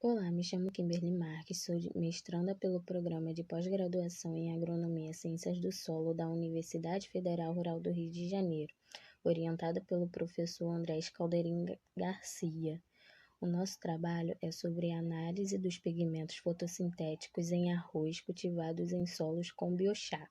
Olá, me chamo Kimberly Marques, sou mestranda pelo Programa de Pós-Graduação em Agronomia e Ciências do Solo da Universidade Federal Rural do Rio de Janeiro, orientada pelo professor Andrés Calderim Garcia. O nosso trabalho é sobre a análise dos pigmentos fotossintéticos em arroz cultivados em solos com biochar.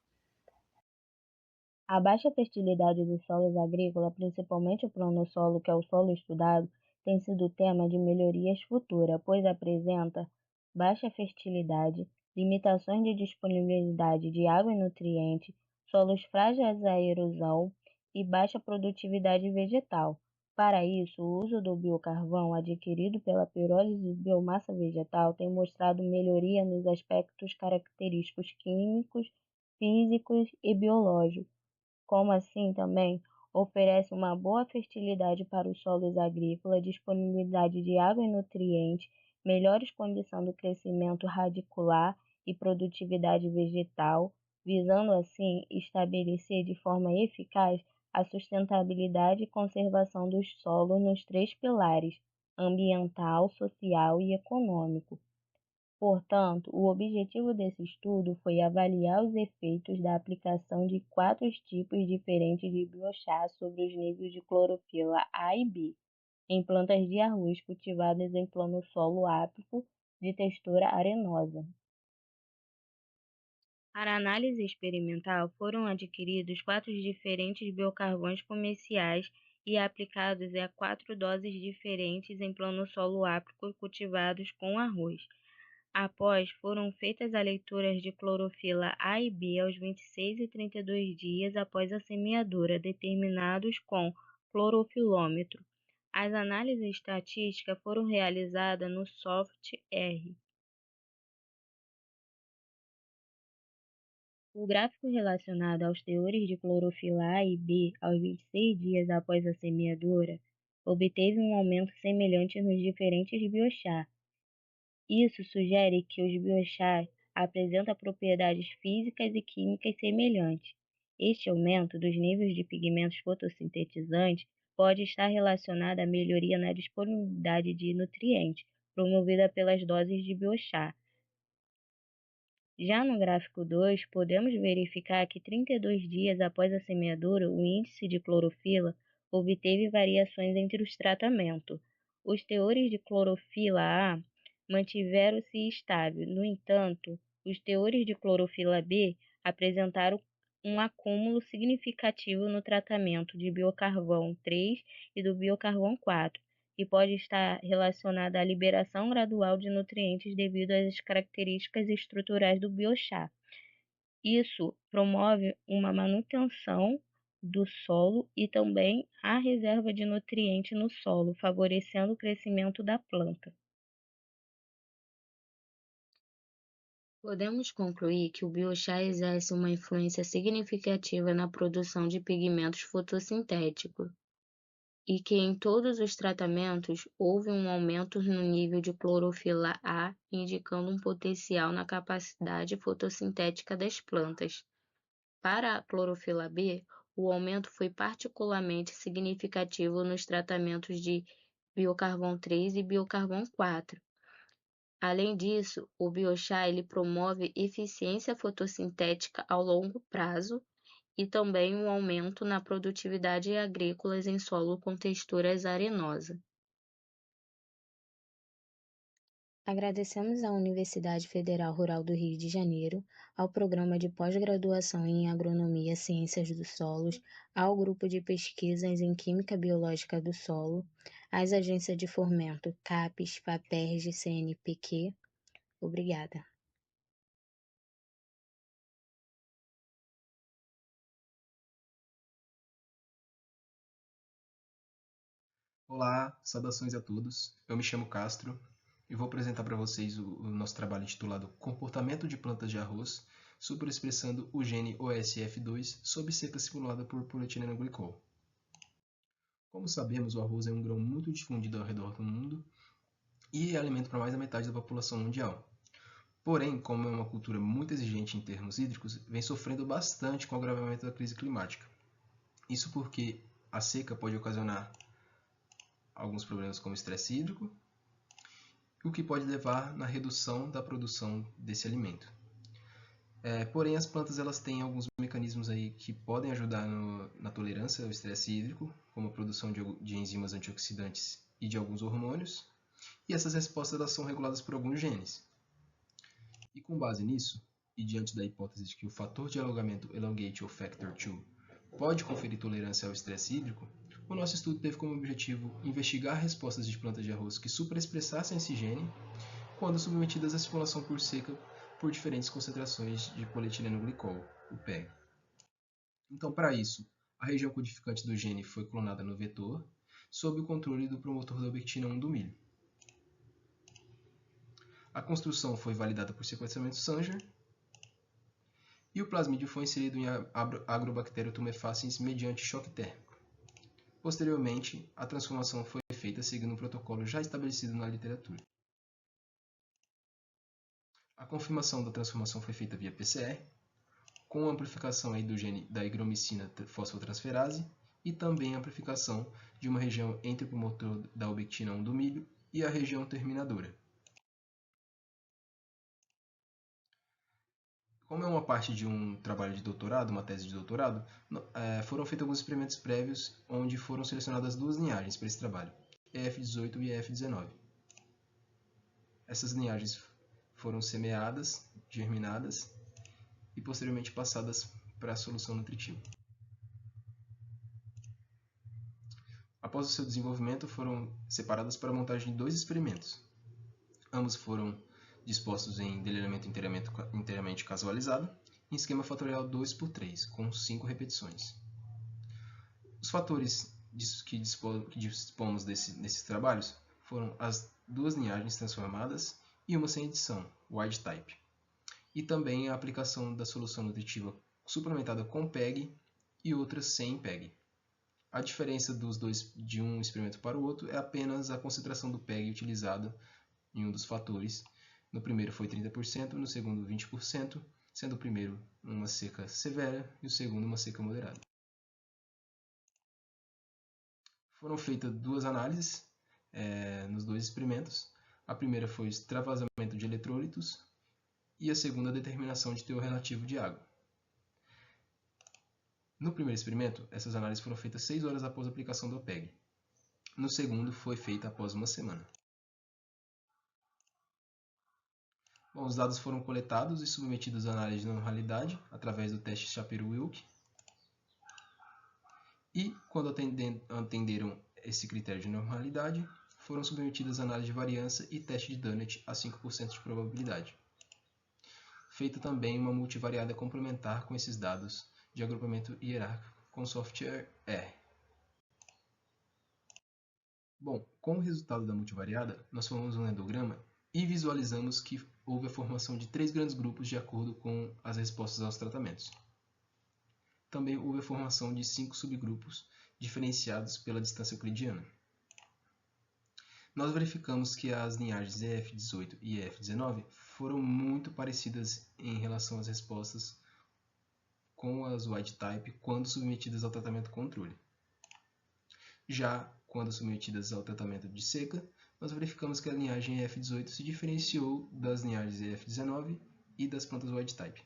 A baixa fertilidade dos solos agrícolas, principalmente o pronossolo, que é o solo estudado, tem sido tema de melhorias futuras, pois apresenta baixa fertilidade, limitações de disponibilidade de água e nutrientes, solos frágeis à erosão e baixa produtividade vegetal. Para isso, o uso do biocarvão adquirido pela pirólise de biomassa vegetal tem mostrado melhoria nos aspectos característicos químicos, físicos e biológicos, como assim também oferece uma boa fertilidade para os solos agrícolas, disponibilidade de água e nutrientes, melhores condições do crescimento radicular e produtividade vegetal, visando assim estabelecer de forma eficaz a sustentabilidade e conservação dos solos nos três pilares: ambiental, social e econômico. Portanto, o objetivo desse estudo foi avaliar os efeitos da aplicação de 4 tipos diferentes de biochar sobre os níveis de clorofila A e B em plantas de arroz cultivadas em plano solo ápico de textura arenosa. Para análise experimental, foram adquiridos 4 diferentes biocarvões comerciais e aplicados a 4 doses diferentes em plano solo ápico cultivados com arroz. Após, foram feitas as leituras de clorofila A e B aos 26 e 32 dias após a semeadura, determinados com clorofilômetro. As análises estatísticas foram realizadas no SOFT-R. O gráfico relacionado aos teores de clorofila A e B aos 26 dias após a semeadura obteve um aumento semelhante nos diferentes biochar. Isso sugere que os biochar apresentam propriedades físicas e químicas semelhantes. Este aumento dos níveis de pigmentos fotossintetizantes pode estar relacionado à melhoria na disponibilidade de nutrientes, promovida pelas doses de biochar. Já no gráfico 2, podemos verificar que 32 dias após a semeadura, o índice de clorofila obteve variações entre os tratamentos. Os teores de clorofila A mantiveram-se estáveis. No entanto, os teores de clorofila B apresentaram um acúmulo significativo no tratamento de biocarvão 3 e do biocarvão 4, que pode estar relacionada à liberação gradual de nutrientes devido às características estruturais do biochar. Isso promove uma manutenção do solo e também a reserva de nutrientes no solo, favorecendo o crescimento da planta. Podemos concluir que o biochar exerce uma influência significativa na produção de pigmentos fotossintéticos e que em todos os tratamentos houve um aumento no nível de clorofila A, indicando um potencial na capacidade fotossintética das plantas. Para a clorofila B, o aumento foi particularmente significativo nos tratamentos de biocarvão 3 e biocarvão 4. Além disso, o biochar promove eficiência fotossintética ao longo prazo e também um aumento na produtividade agrícola em solo com texturas arenosa. Agradecemos à Universidade Federal Rural do Rio de Janeiro, ao Programa de Pós-Graduação em Agronomia e Ciências dos Solos, ao Grupo de Pesquisas em Química Biológica do Solo, às agências de fomento CAPES, FAPERJ e CNPq. Obrigada. Olá, saudações a todos. Eu me chamo Castro e vou apresentar para vocês o nosso trabalho intitulado Comportamento de plantas de arroz, superexpressando o gene OSF2 sob seca simulada por polietileno-glicol. Como sabemos, o arroz é um grão muito difundido ao redor do mundo e é alimento para mais da metade da população mundial. Porém, como é uma cultura muito exigente em termos hídricos, vem sofrendo bastante com o agravamento da crise climática. Isso porque a seca pode ocasionar alguns problemas como estresse hídrico, o que pode levar na redução da produção desse alimento. Porém, as plantas elas têm alguns mecanismos aí que podem ajudar na tolerância ao estresse hídrico, como a produção de enzimas antioxidantes e de alguns hormônios, e essas respostas elas são reguladas por alguns genes. E com base nisso, e diante da hipótese de que o fator de alargamento elongate ou factor 2 pode conferir tolerância ao estresse hídrico, o nosso estudo teve como objetivo investigar respostas de plantas de arroz que superexpressassem esse gene quando submetidas à estimulação por seca por diferentes concentrações de polietileno-glicol, o PEG. Então, para isso, a região codificante do gene foi clonada no vetor, sob o controle do promotor da obectina 1 do milho. A construção foi validada por sequenciamento Sanger e o plasmídio foi inserido em Agrobacterium tumefaciens mediante choque térmico. Posteriormente, a transformação foi feita seguindo um protocolo já estabelecido na literatura. A confirmação da transformação foi feita via PCR, com amplificação aí do gene da higromicina fosfotransferase e também amplificação de uma região entre o promotor da obectina 1 do milho e a região terminadora. Como é uma parte de um trabalho de doutorado, uma tese de doutorado, foram feitos alguns experimentos prévios onde foram selecionadas duas linhagens para esse trabalho, EF18 e EF19. Essas linhagens foram semeadas, germinadas e posteriormente passadas para a solução nutritiva. Após o seu desenvolvimento, foram separadas para a montagem de dois experimentos. Ambos foram dispostos em delineamento inteiramente casualizado, em esquema fatorial 2×3, com 5 repetições. Os fatores que dispomos nesses trabalhos foram as duas linhagens transformadas e uma sem edição, wild type, e também a aplicação da solução nutritiva suplementada com PEG e outras sem PEG. A diferença dos dois de um experimento para o outro é apenas a concentração do PEG utilizado em um dos fatores. No primeiro foi 30%, no segundo 20%, sendo o primeiro uma seca severa e o segundo uma seca moderada. Foram feitas duas análises nos dois experimentos. A primeira foi extravasamento de eletrólitos e a segunda a determinação de teor relativo de água. No primeiro experimento, essas análises foram feitas 6 horas após a aplicação do PEG. No segundo, foi feita após uma semana. Bom, os dados foram coletados e submetidos à análise de normalidade através do teste Shapiro-Wilk. E, quando atenderam esse critério de normalidade, foram submetidas à análise de variância e teste de Dunnett a 5% de probabilidade. Feita também uma multivariada complementar com esses dados de agrupamento hierárquico com software R. Bom, com o resultado da multivariada, nós formamos um endograma e visualizamos que houve a formação de 3 grandes grupos de acordo com as respostas aos tratamentos. Também houve a formação de 5 subgrupos diferenciados pela distância euclidiana. Nós verificamos que as linhagens EF18 e EF19 foram muito parecidas em relação às respostas com as wild type quando submetidas ao tratamento controle. Já quando submetidas ao tratamento de seca, nós verificamos que a linhagem EF18 se diferenciou das linhagens EF19 e das plantas wild type.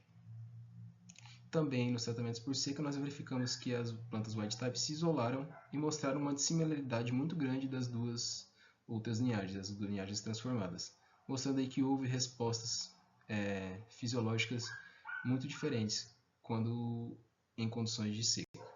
Também nos tratamentos por seca, nós verificamos que as plantas wild type se isolaram e mostraram uma dissimilaridade muito grande das duas outras linhagens, as duas linhagens transformadas, mostrando aí que houve respostas fisiológicas muito diferentes quando em condições de seca.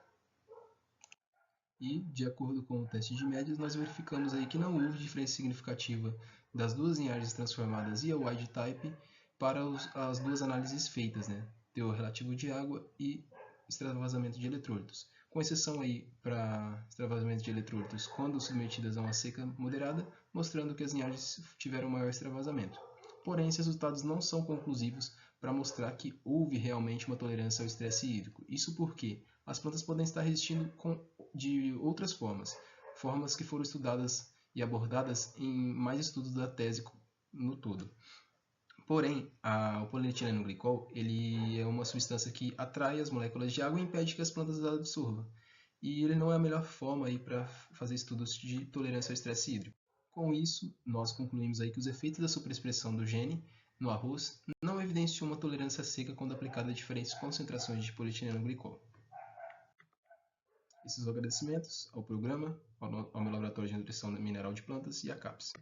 E, de acordo com o teste de médias, nós verificamos aí que não houve diferença significativa das duas linhagens transformadas e a wild type para as duas análises feitas, teor relativo de água e extravasamento de eletrólitos, com exceção aí para extravasamento de eletrólitos quando submetidas a uma seca moderada, mostrando que as linhagens tiveram maior extravasamento. Porém, esses resultados não são conclusivos para mostrar que houve realmente uma tolerância ao estresse hídrico. Isso porque as plantas podem estar resistindo de outras formas que foram estudadas e abordadas em mais estudos da tese no todo. Porém, o polietileno-glicol ele é uma substância que atrai as moléculas de água e impede que as plantas as absorvam. E ele não é a melhor forma para fazer estudos de tolerância ao estresse hídrico. Com isso, nós concluímos aí que os efeitos da superexpressão do gene no arroz não evidenciam uma tolerância seca quando aplicada a diferentes concentrações de polietileno-glicol. Esses agradecimentos ao programa, ao meu laboratório de nutrição mineral de plantas e à CAPES.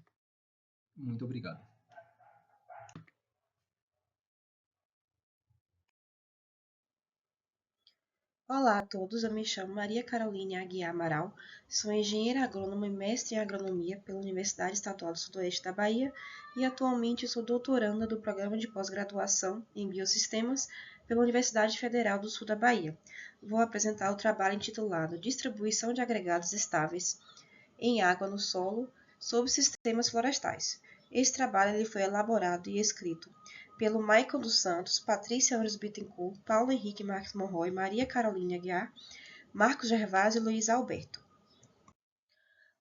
Muito obrigado. Olá a todos, eu me chamo Maria Caroline Aguiar Amaral, sou engenheira agrônoma e mestre em agronomia pela Universidade Estadual do Sudoeste da Bahia e atualmente sou doutoranda do programa de pós-graduação em Biosistemas pela Universidade Federal do Sul da Bahia. Vou apresentar o trabalho intitulado Distribuição de agregados estáveis em água no solo sob sistemas florestais. Esse trabalho ele foi elaborado e escrito pelo Maicon dos Santos, Patrícia Aures Bittencourt, Paulo Henrique Marques Monroy, Maria Carolina Aguiar, Marcos Gervásio e Luiz Alberto.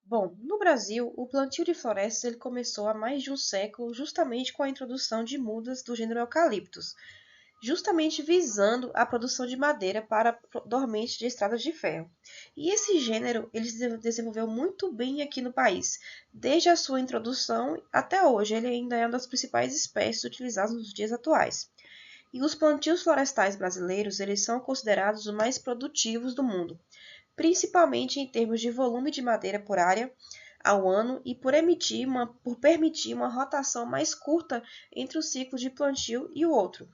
Bom, no Brasil, o plantio de florestas ele começou há mais de um século justamente com a introdução de mudas do gênero Eucaliptus, justamente visando a produção de madeira para dormentes de estradas de ferro. E esse gênero ele se desenvolveu muito bem aqui no país, desde a sua introdução até hoje. Ele ainda é uma das principais espécies utilizadas nos dias atuais. E os plantios florestais brasileiros eles são considerados os mais produtivos do mundo, principalmente em termos de volume de madeira por área ao ano e por permitir uma rotação mais curta entre o ciclo de plantio e o outro.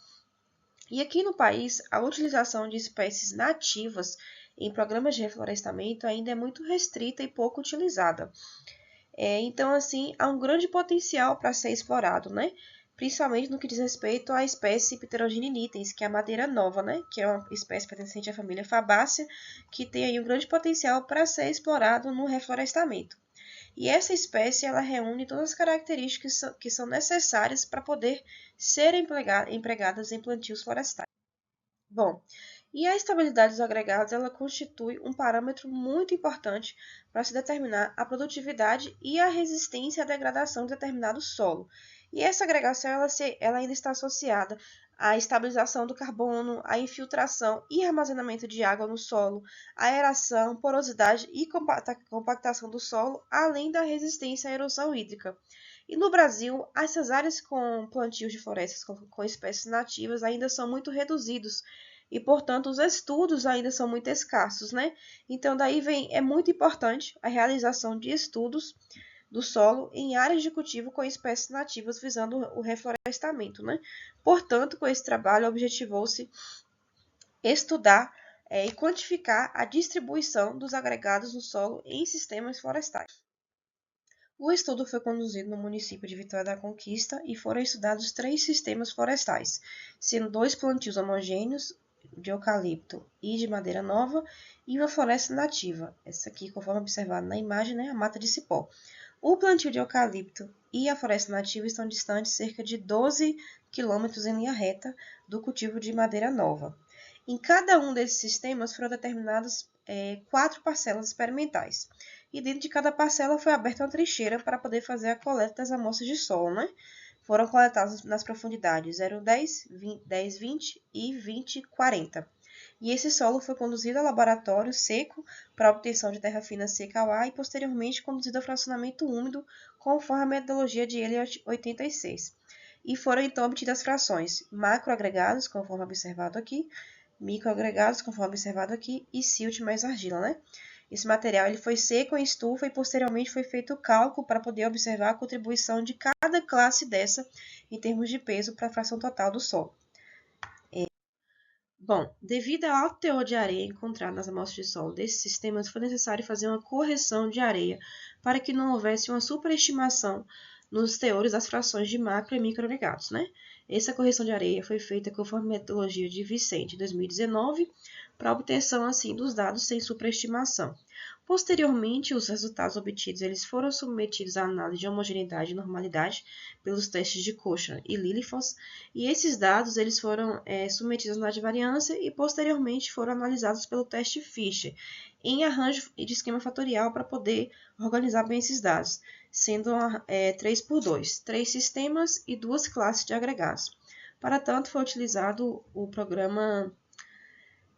E aqui no país, a utilização de espécies nativas em programas de reflorestamento ainda é muito restrita e pouco utilizada. Então, assim, há um grande potencial para ser explorado, né? Principalmente no que diz respeito à espécie Pterogyne nitens, que é a madeira nova, né? Que é uma espécie pertencente à família Fabaceae, que tem aí um grande potencial para ser explorado no reflorestamento. E essa espécie ela reúne todas as características que são necessárias para poder ser empregadas em plantios florestais. Bom, e a estabilidade dos agregados ela constitui um parâmetro muito importante para se determinar a produtividade e a resistência à degradação de determinado solo. E essa agregação ela ainda está associada à estabilização do carbono, à infiltração e armazenamento de água no solo, à aeração, porosidade e compactação do solo, além da resistência à erosão hídrica. E no Brasil, essas áreas com plantios de florestas com espécies nativas ainda são muito reduzidos e, portanto, os estudos ainda são muito escassos, né? Então, daí é muito importante a realização de estudos do solo em áreas de cultivo com espécies nativas visando o reflorestamento, né? Portanto, com esse trabalho, objetivou-se estudar e quantificar a distribuição dos agregados no solo em sistemas florestais. O estudo foi conduzido no município de Vitória da Conquista e foram estudados 3 sistemas florestais, sendo 2 plantios homogêneos de eucalipto e de madeira nova e uma floresta nativa. Essa aqui, conforme observado na imagem, é a mata de cipó. O plantio de eucalipto e a floresta nativa estão distantes cerca de 12 quilômetros em linha reta do cultivo de madeira nova. Em cada um desses sistemas foram determinadas 4 parcelas experimentais. E dentro de cada parcela foi aberta uma trincheira para poder fazer a coleta das amostras de solo, né? Foram coletadas nas profundidades 0,10, 10, 20 e 20, 40. E esse solo foi conduzido ao laboratório seco para obtenção de terra fina seca ao ar e posteriormente conduzido ao fracionamento úmido conforme a metodologia de Elliott 86. E foram então obtidas frações macroagregados, conforme observado aqui, microagregados, conforme observado aqui, e silt mais argila, né? Esse material ele foi seco em estufa e posteriormente foi feito o cálculo para poder observar a contribuição de cada classe dessa em termos de peso para a fração total do solo. Bom, devido ao alto teor de areia encontrado nas amostras de solo desses sistemas, foi necessário fazer uma correção de areia para que não houvesse uma superestimação nos teores das frações de macro e microagregados, né? Essa correção de areia foi feita conforme a metodologia de Vicente, 2019, para obtenção assim dos dados sem superestimação. Posteriormente, os resultados obtidos eles foram submetidos à análise de homogeneidade e normalidade pelos testes de Cochrane e Lilliefors, e esses dados eles foram submetidos à análise de variância e posteriormente foram analisados pelo teste Fisher em arranjo de esquema fatorial para poder organizar bem esses dados, sendo 3 por 2, 3 sistemas e 2 classes de agregados. Para tanto, foi utilizado o programa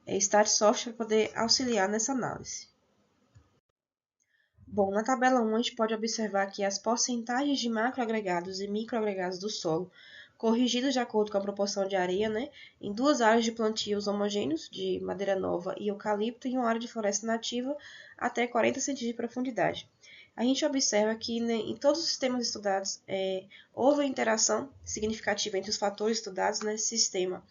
StatSoft para poder auxiliar nessa análise. Bom, na tabela 1 a gente pode observar que as porcentagens de macroagregados e microagregados do solo, corrigidas de acordo com a proporção de areia, né, em duas áreas de plantios homogêneos, de madeira nova e eucalipto, e uma área de floresta nativa até 40 centímetros de profundidade. A gente observa que, né, em todos os sistemas estudados houve interação significativa entre os fatores estudados nesse sistema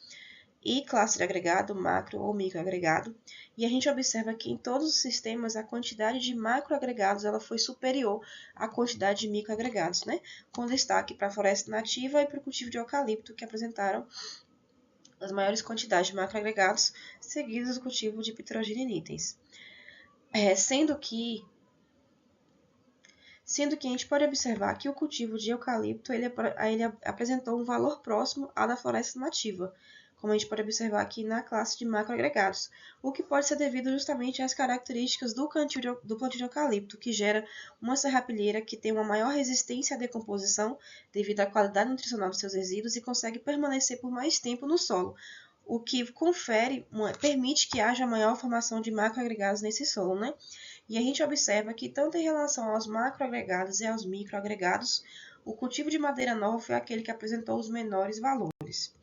e classe de agregado, macro ou microagregado, e a gente observa que em todos os sistemas a quantidade de macroagregados ela foi superior à quantidade de microagregados, né? Com destaque para a floresta nativa e para o cultivo de eucalipto, que apresentaram as maiores quantidades de macroagregados, seguidos do cultivo de pitrogênio e nitens. Sendo que a gente pode observar que o cultivo de eucalipto ele apresentou um valor próximo ao da floresta nativa, como a gente pode observar aqui na classe de macroagregados, o que pode ser devido justamente às características do plantio de eucalipto, que gera uma serrapilheira que tem uma maior resistência à decomposição devido à qualidade nutricional dos seus resíduos e consegue permanecer por mais tempo no solo, o que permite que haja maior formação de macroagregados nesse solo, né? E a gente observa que, tanto em relação aos macroagregados e aos microagregados, o cultivo de madeira nova foi aquele que apresentou os menores valores.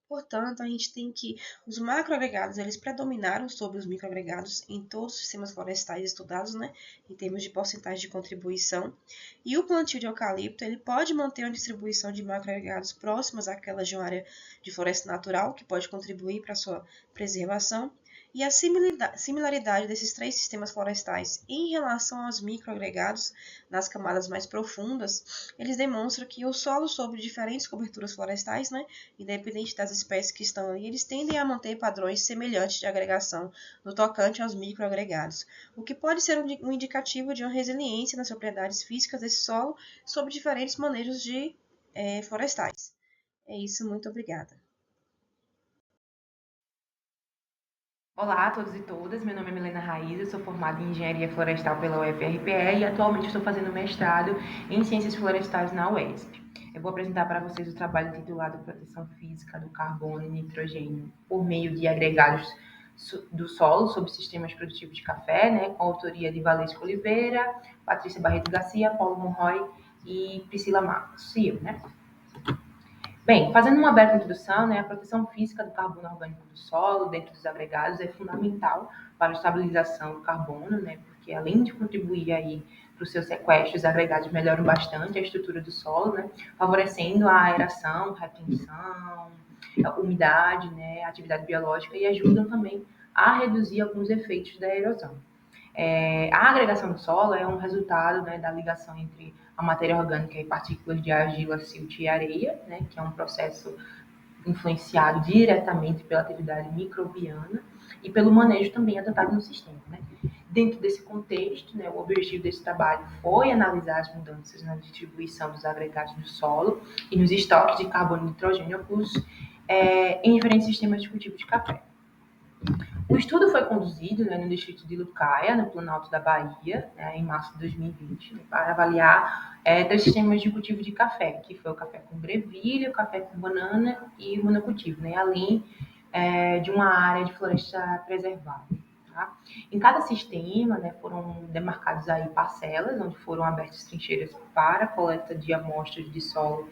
Portanto, a gente tem que os macroagregados eles predominaram sobre os microagregados em todos os sistemas florestais estudados, né, em termos de porcentagem de contribuição. E o plantio de eucalipto ele pode manter uma distribuição de macroagregados próximas àquelas de uma área de floresta natural, que pode contribuir para a sua preservação. E a similaridade desses três sistemas florestais em relação aos microagregados nas camadas mais profundas, eles demonstram que o solo sobre diferentes coberturas florestais, né, independente das espécies que estão ali, eles tendem a manter padrões semelhantes de agregação no tocante aos microagregados, o que pode ser um indicativo de uma resiliência nas propriedades físicas desse solo sob diferentes manejos de florestais. É isso, muito obrigada. Olá a todos e todas, meu nome é Milena Raiz, eu sou formada em Engenharia Florestal pela UFRPE e atualmente estou fazendo mestrado em Ciências Florestais na UESP. Eu vou apresentar para vocês o trabalho intitulado Proteção Física do Carbono e Nitrogênio por meio de agregados do solo sob sistemas produtivos de café, né, com a autoria de Valesco Oliveira, Patrícia Barreto Garcia, Paulo Monroy e Priscila Marcos, e eu, né? Bem, fazendo uma breve introdução, né, a proteção física do carbono orgânico do solo dentro dos agregados é fundamental para a estabilização do carbono, né, porque além de contribuir aí para o seu sequestro, os agregados melhoram bastante a estrutura do solo, né, favorecendo a aeração, retenção, a umidade, né, a atividade biológica e ajudam também a reduzir alguns efeitos da erosão. A agregação do solo é um resultado, né, da ligação entre a matéria orgânica e partículas de argila, silt e areia, né, que é um processo influenciado diretamente pela atividade microbiana e pelo manejo também adotado no sistema, né. Dentro desse contexto, né, o objetivo desse trabalho foi analisar as mudanças na distribuição dos agregados do solo e nos estoques de carbono e nitrogênio ocultos em diferentes sistemas de cultivo de café. O estudo foi conduzido, né, no distrito de Lucaia, no Planalto da Bahia, né, em março de 2020, né, para avaliar três sistemas de cultivo de café, que foi o café com grevilha, o café com banana e o monocultivo, né, além de uma área de floresta preservada. Tá? Em cada sistema, né, foram demarcados aí parcelas, onde foram abertas trincheiras para a coleta de amostras de solo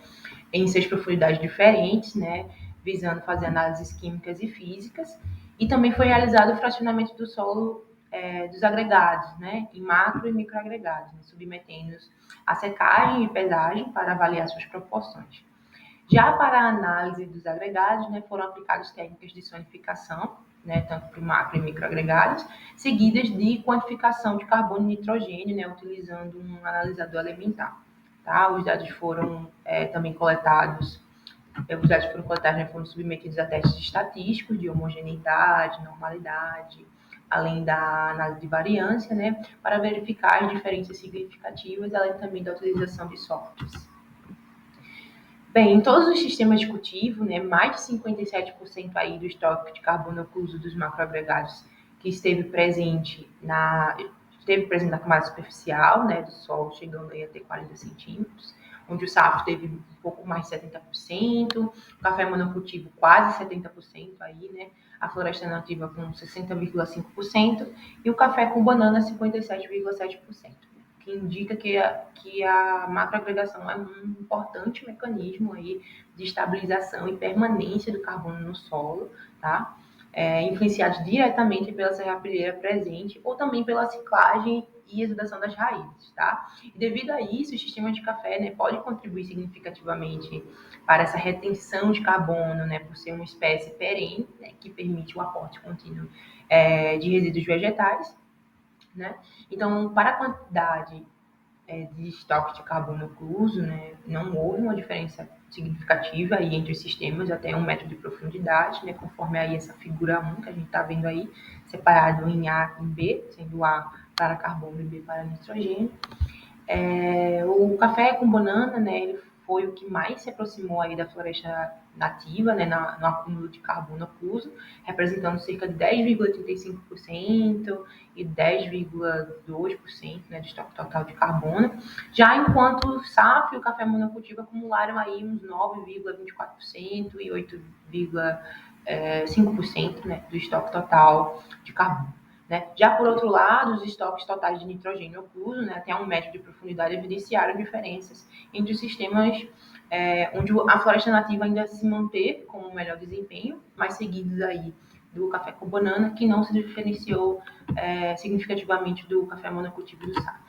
em 6 profundidades diferentes, né, visando fazer análises químicas e físicas, e também foi realizado o fracionamento do solo dos agregados, né, em macro e microagregados, né, submetendo-os a secagem e pesagem para avaliar suas proporções. Já para a análise dos agregados, né, foram aplicadas técnicas de sonificação, né, tanto para o macro e microagregados, seguidas de quantificação de carbono e nitrogênio, né, utilizando um analisador elementar. Tá? Os dados foram também coletados os dados foram coletados, né, foram submetidos a testes estatísticos de homogeneidade, normalidade, além da análise de variância, né, para verificar as diferenças significativas, além também da utilização de softwares. Bem, em todos os sistemas de cultivo, né, mais de 57% aí do estoque de carbono oculto dos macroagregados que esteve presente na camada superficial, né, do solo, chegando aí a ter 40 centímetros, onde o safo teve um pouco mais de 70%, o café monocultivo quase 70% aí, né? A floresta nativa com 60,5% e o café com banana 57,7%, que indica que a macroagregação é um importante mecanismo aí de estabilização e permanência do carbono no solo, tá? Influenciados diretamente pela serrapilheira presente ou também pela ciclagem e exudação das raízes, tá? E devido a isso, o sistema de café, né, pode contribuir significativamente para essa retenção de carbono, né, por ser uma espécie perene, né, que permite o aporte contínuo de resíduos vegetais, né? Então, para a quantidade de estoque de carbono incluso, né, não houve uma diferença significativa aí entre os sistemas, até 1 metro de profundidade, né, conforme aí essa figura 1 que a gente está vendo aí, separado em A e B, sendo A para carbono e B para nitrogênio. O café com banana, né, ele foi o que mais se aproximou aí da floresta nativa, né, no acúmulo de carbono ocluso, representando cerca de 10,35% e 10,2%, né, do estoque total de carbono. Já enquanto o safra e o café monocultivo acumularam aí uns 9,24% e 8,5%, né, do estoque total de carbono. Né? Já por outro lado, os estoques totais de nitrogênio ocluso, né, até 1 metro de profundidade, evidenciaram diferenças entre os sistemas onde a floresta nativa ainda se manteve com o melhor desempenho, mas seguidos aí do café com banana, que não se diferenciou significativamente do café monocultivo do safra.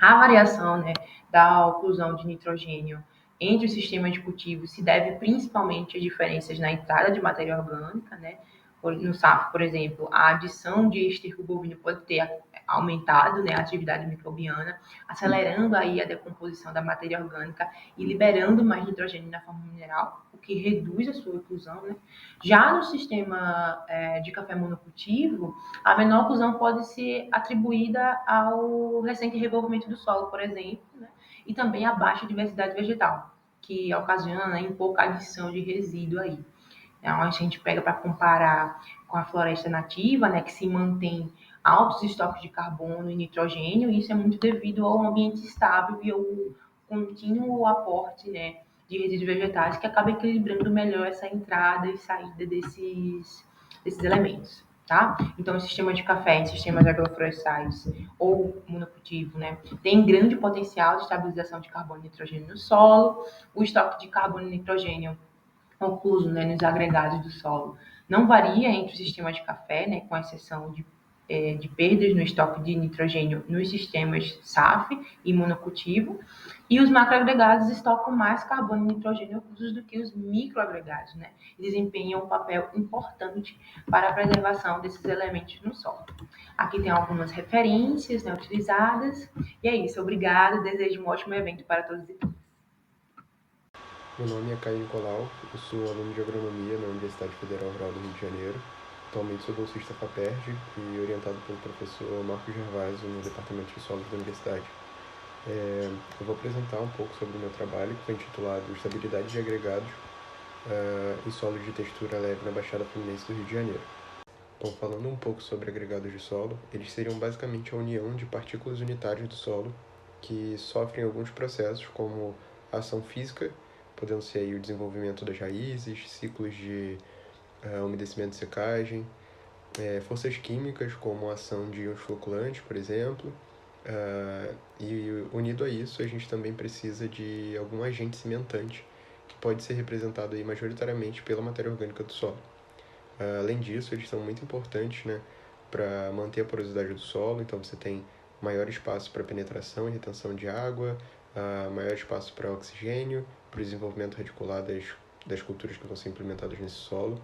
A variação, né, da oclusão de nitrogênio entre os sistemas de cultivo se deve principalmente a diferenças na entrada de matéria orgânica, né? No safra, por exemplo, a adição de esterco bovino pode ter aumentado, né, a atividade microbiana, acelerando aí a decomposição da matéria orgânica e liberando mais nitrogênio na forma mineral, o que reduz a sua oclusão, né? Já no sistema de café monocultivo, a menor oclusão pode ser atribuída ao recente revolvimento do solo, por exemplo, né? E também à baixa diversidade vegetal, que ocasiona em pouca adição de resíduo aí. Então, a gente pega para comparar com a floresta nativa, né, que se mantém altos estoques de carbono e nitrogênio, e isso é muito devido ao ambiente estável e ao contínuo aporte, né, de resíduos vegetais, que acaba equilibrando melhor essa entrada e saída desses elementos. Tá? Então, o sistema de café em sistemas agroflorestais ou monocultivo, né, tem grande potencial de estabilização de carbono e nitrogênio no solo. O estoque de carbono e nitrogênio ocluso, né, nos agregados do solo não varia entre os sistemas de café, né, com exceção de perdas no estoque de nitrogênio nos sistemas SAF e monocultivo, e os macroagregados estocam mais carbono e nitrogênio oclusos do que os microagregados, né, e desempenham um papel importante para a preservação desses elementos no solo. Aqui tem algumas referências, né, utilizadas, e é isso, obrigada, desejo um ótimo evento para todos e todas. Meu nome é Caio Nicolau, eu sou aluno de agronomia na Universidade Federal Rural do Rio de Janeiro. Atualmente sou bolsista FAPERJ e orientado pelo professor Marcos Gervásio no Departamento de Solos da Universidade. Eu vou apresentar um pouco sobre o meu trabalho, que foi intitulado Estabilidade de Agregados em solos de textura leve na Baixada Fluminense do Rio de Janeiro. Bom, falando um pouco sobre agregados de solo, eles seriam basicamente a união de partículas unitárias do solo que sofrem alguns processos como a ação física, podendo ser aí o desenvolvimento das raízes, ciclos de umedecimento e secagem, forças químicas como a ação de íons floculantes, por exemplo, e unido a isso a gente também precisa de algum agente cimentante que pode ser representado aí majoritariamente pela matéria orgânica do solo. Além disso, eles são muito importantes, né, para manter a porosidade do solo, então você tem maior espaço para penetração e retenção de água, maior espaço para oxigênio, para o desenvolvimento radicular das culturas que vão ser implementadas nesse solo.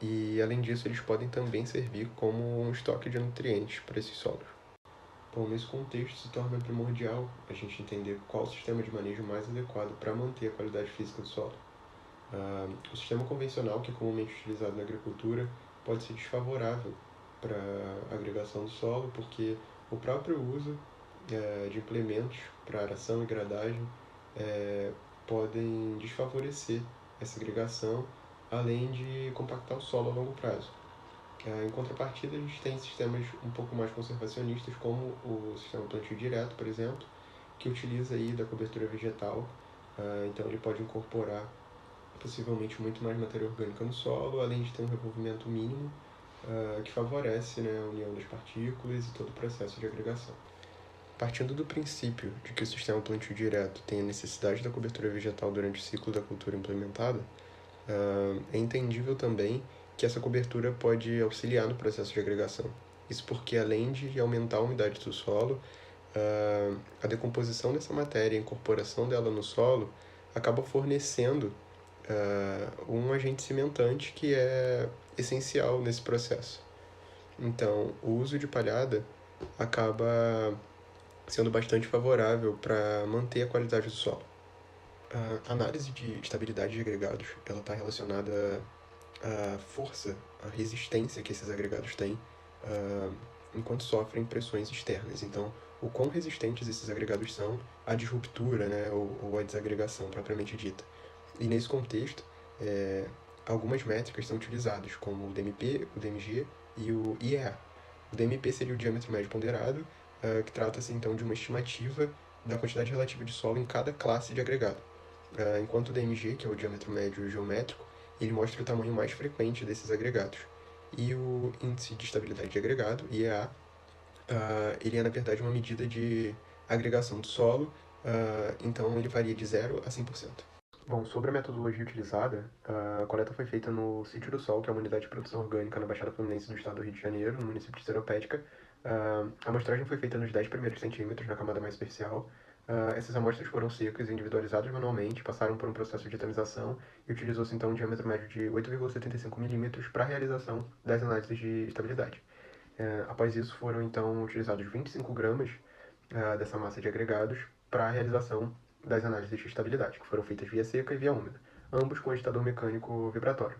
E, além disso, eles podem também servir como um estoque de nutrientes para esses solos. Bom, nesse contexto se torna primordial a gente entender qual o sistema de manejo mais adequado para manter a qualidade física do solo. O sistema convencional, que é comumente utilizado na agricultura, pode ser desfavorável para a agregação do solo, porque o próprio uso de implementos para aração e gradagem podem desfavorecer essa agregação, além de compactar o solo a longo prazo. Em contrapartida, a gente tem sistemas um pouco mais conservacionistas, como o sistema plantio direto, por exemplo, que utiliza aí da cobertura vegetal, então ele pode incorporar possivelmente muito mais matéria orgânica no solo, além de ter um revolvimento mínimo, que favorece, né, a união das partículas e todo o processo de agregação. Partindo do princípio de que o sistema plantio direto tem a necessidade da cobertura vegetal durante o ciclo da cultura implementada, é entendível também que essa cobertura pode auxiliar no processo de agregação. Isso porque, além de aumentar a umidade do solo, a decomposição dessa matéria e a incorporação dela no solo acaba fornecendo um agente cimentante que é essencial nesse processo. Então, o uso de palhada acaba sendo bastante favorável para manter a qualidade do solo. A análise de estabilidade de agregados está relacionada à força, à resistência que esses agregados têm enquanto sofrem pressões externas. Então, o quão resistentes esses agregados são à disruptura, né, ou à desagregação propriamente dita. E nesse contexto, algumas métricas são utilizadas, como o DMP, o DMG e o IEA. O DMP seria o diâmetro médio ponderado, que trata-se então de uma estimativa da quantidade relativa de solo em cada classe de agregado. Enquanto o DMG, que é o diâmetro médio geométrico, ele mostra o tamanho mais frequente desses agregados. E o índice de estabilidade de agregado, IEA, ele é na verdade uma medida de agregação do solo, então ele varia de 0 a 100%. Bom, sobre a metodologia utilizada, a coleta foi feita no Sítio do Sol, que é uma unidade de produção orgânica na Baixada Fluminense do estado do Rio de Janeiro, no município de Seropédica. A amostragem foi feita nos 10 primeiros centímetros, na camada mais superficial. Essas amostras foram secas e individualizadas manualmente, passaram por um processo de atamização e utilizou-se então um diâmetro médio de 8,75 milímetros para a realização das análises de estabilidade. Após isso, foram então utilizados 25 gramas dessa massa de agregados para a realização das análises de estabilidade, que foram feitas via seca e via úmida, ambos com agitador mecânico vibratório.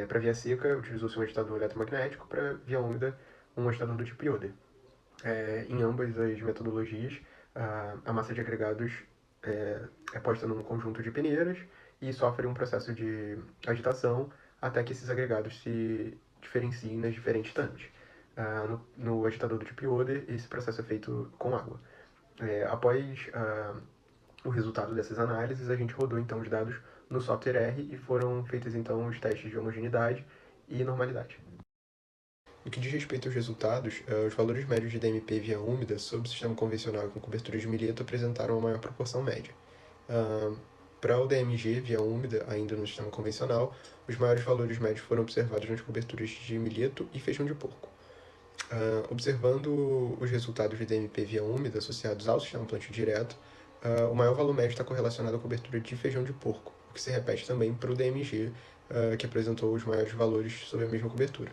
Para via seca, utilizou-se um agitador eletromagnético, para via úmida, um agitador do tipo Yoder. Em ambas as metodologias, a massa de agregados é posta num conjunto de peneiras e sofre um processo de agitação até que esses agregados se diferenciem nas diferentes tanques. No agitador do tipo Yoder, esse processo é feito com água. Após o resultado dessas análises, a gente rodou então os dados no software R e foram feitos então os testes de homogeneidade e normalidade. No que diz respeito aos resultados, os valores médios de DMP via úmida sob o sistema convencional com cobertura de milheto apresentaram a maior proporção média. Para o DMG via úmida, ainda no sistema convencional, os maiores valores médios foram observados nas coberturas de milheto e feijão de porco. Observando os resultados de DMP via úmida associados ao sistema plantio direto, o maior valor médio está correlacionado à cobertura de feijão de porco, o que se repete também para o DMG, que apresentou os maiores valores sobre a mesma cobertura.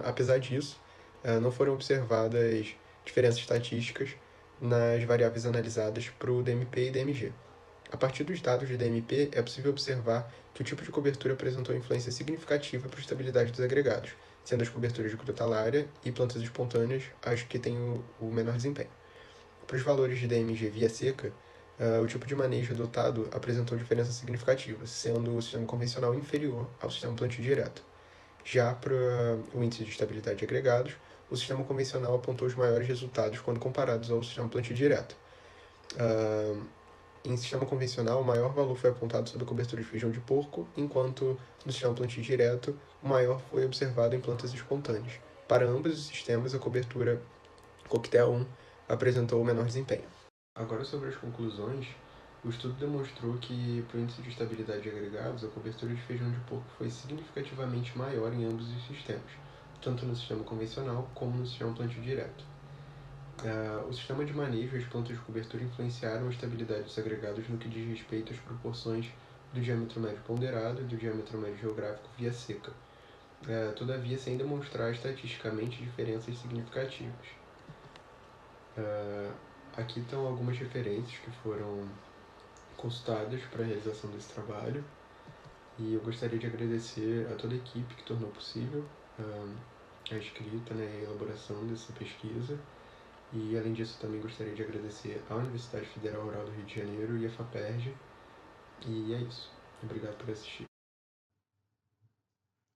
Apesar disso, não foram observadas diferenças estatísticas nas variáveis analisadas para o DMP e DMG. A partir dos dados de DMP, é possível observar que o tipo de cobertura apresentou influência significativa para a estabilidade dos agregados, sendo as coberturas de crotalária e plantas espontâneas as que têm o menor desempenho. Para os valores de DMG via seca, o tipo de manejo adotado apresentou diferença significativa, sendo o sistema convencional inferior ao sistema plantio direto. Já para o índice de estabilidade de agregados, o sistema convencional apontou os maiores resultados quando comparados ao sistema plantio direto. Em sistema convencional, o maior valor foi apontado sobre a cobertura de feijão de porco, enquanto no sistema plantio direto, o maior foi observado em plantas espontâneas. Para ambos os sistemas, a cobertura Coquetel 1 apresentou o menor desempenho. Agora, sobre as conclusões, o estudo demonstrou que, para o índice de estabilidade de agregados, a cobertura de feijão de porco foi significativamente maior em ambos os sistemas, tanto no sistema convencional como no sistema plantio direto. O sistema de manejo e as plantas de cobertura influenciaram a estabilidade dos agregados no que diz respeito às proporções do diâmetro médio ponderado e do diâmetro médio geográfico via seca, todavia sem demonstrar estatisticamente diferenças significativas. Aqui estão algumas referências que foram consultadas para a realização desse trabalho e eu gostaria de agradecer a toda a equipe que tornou possível a escrita, né, e a elaboração dessa pesquisa. E, além disso, também gostaria de agradecer à Universidade Federal Rural do Rio de Janeiro e à FAPERJ. E é isso. Obrigado por assistir.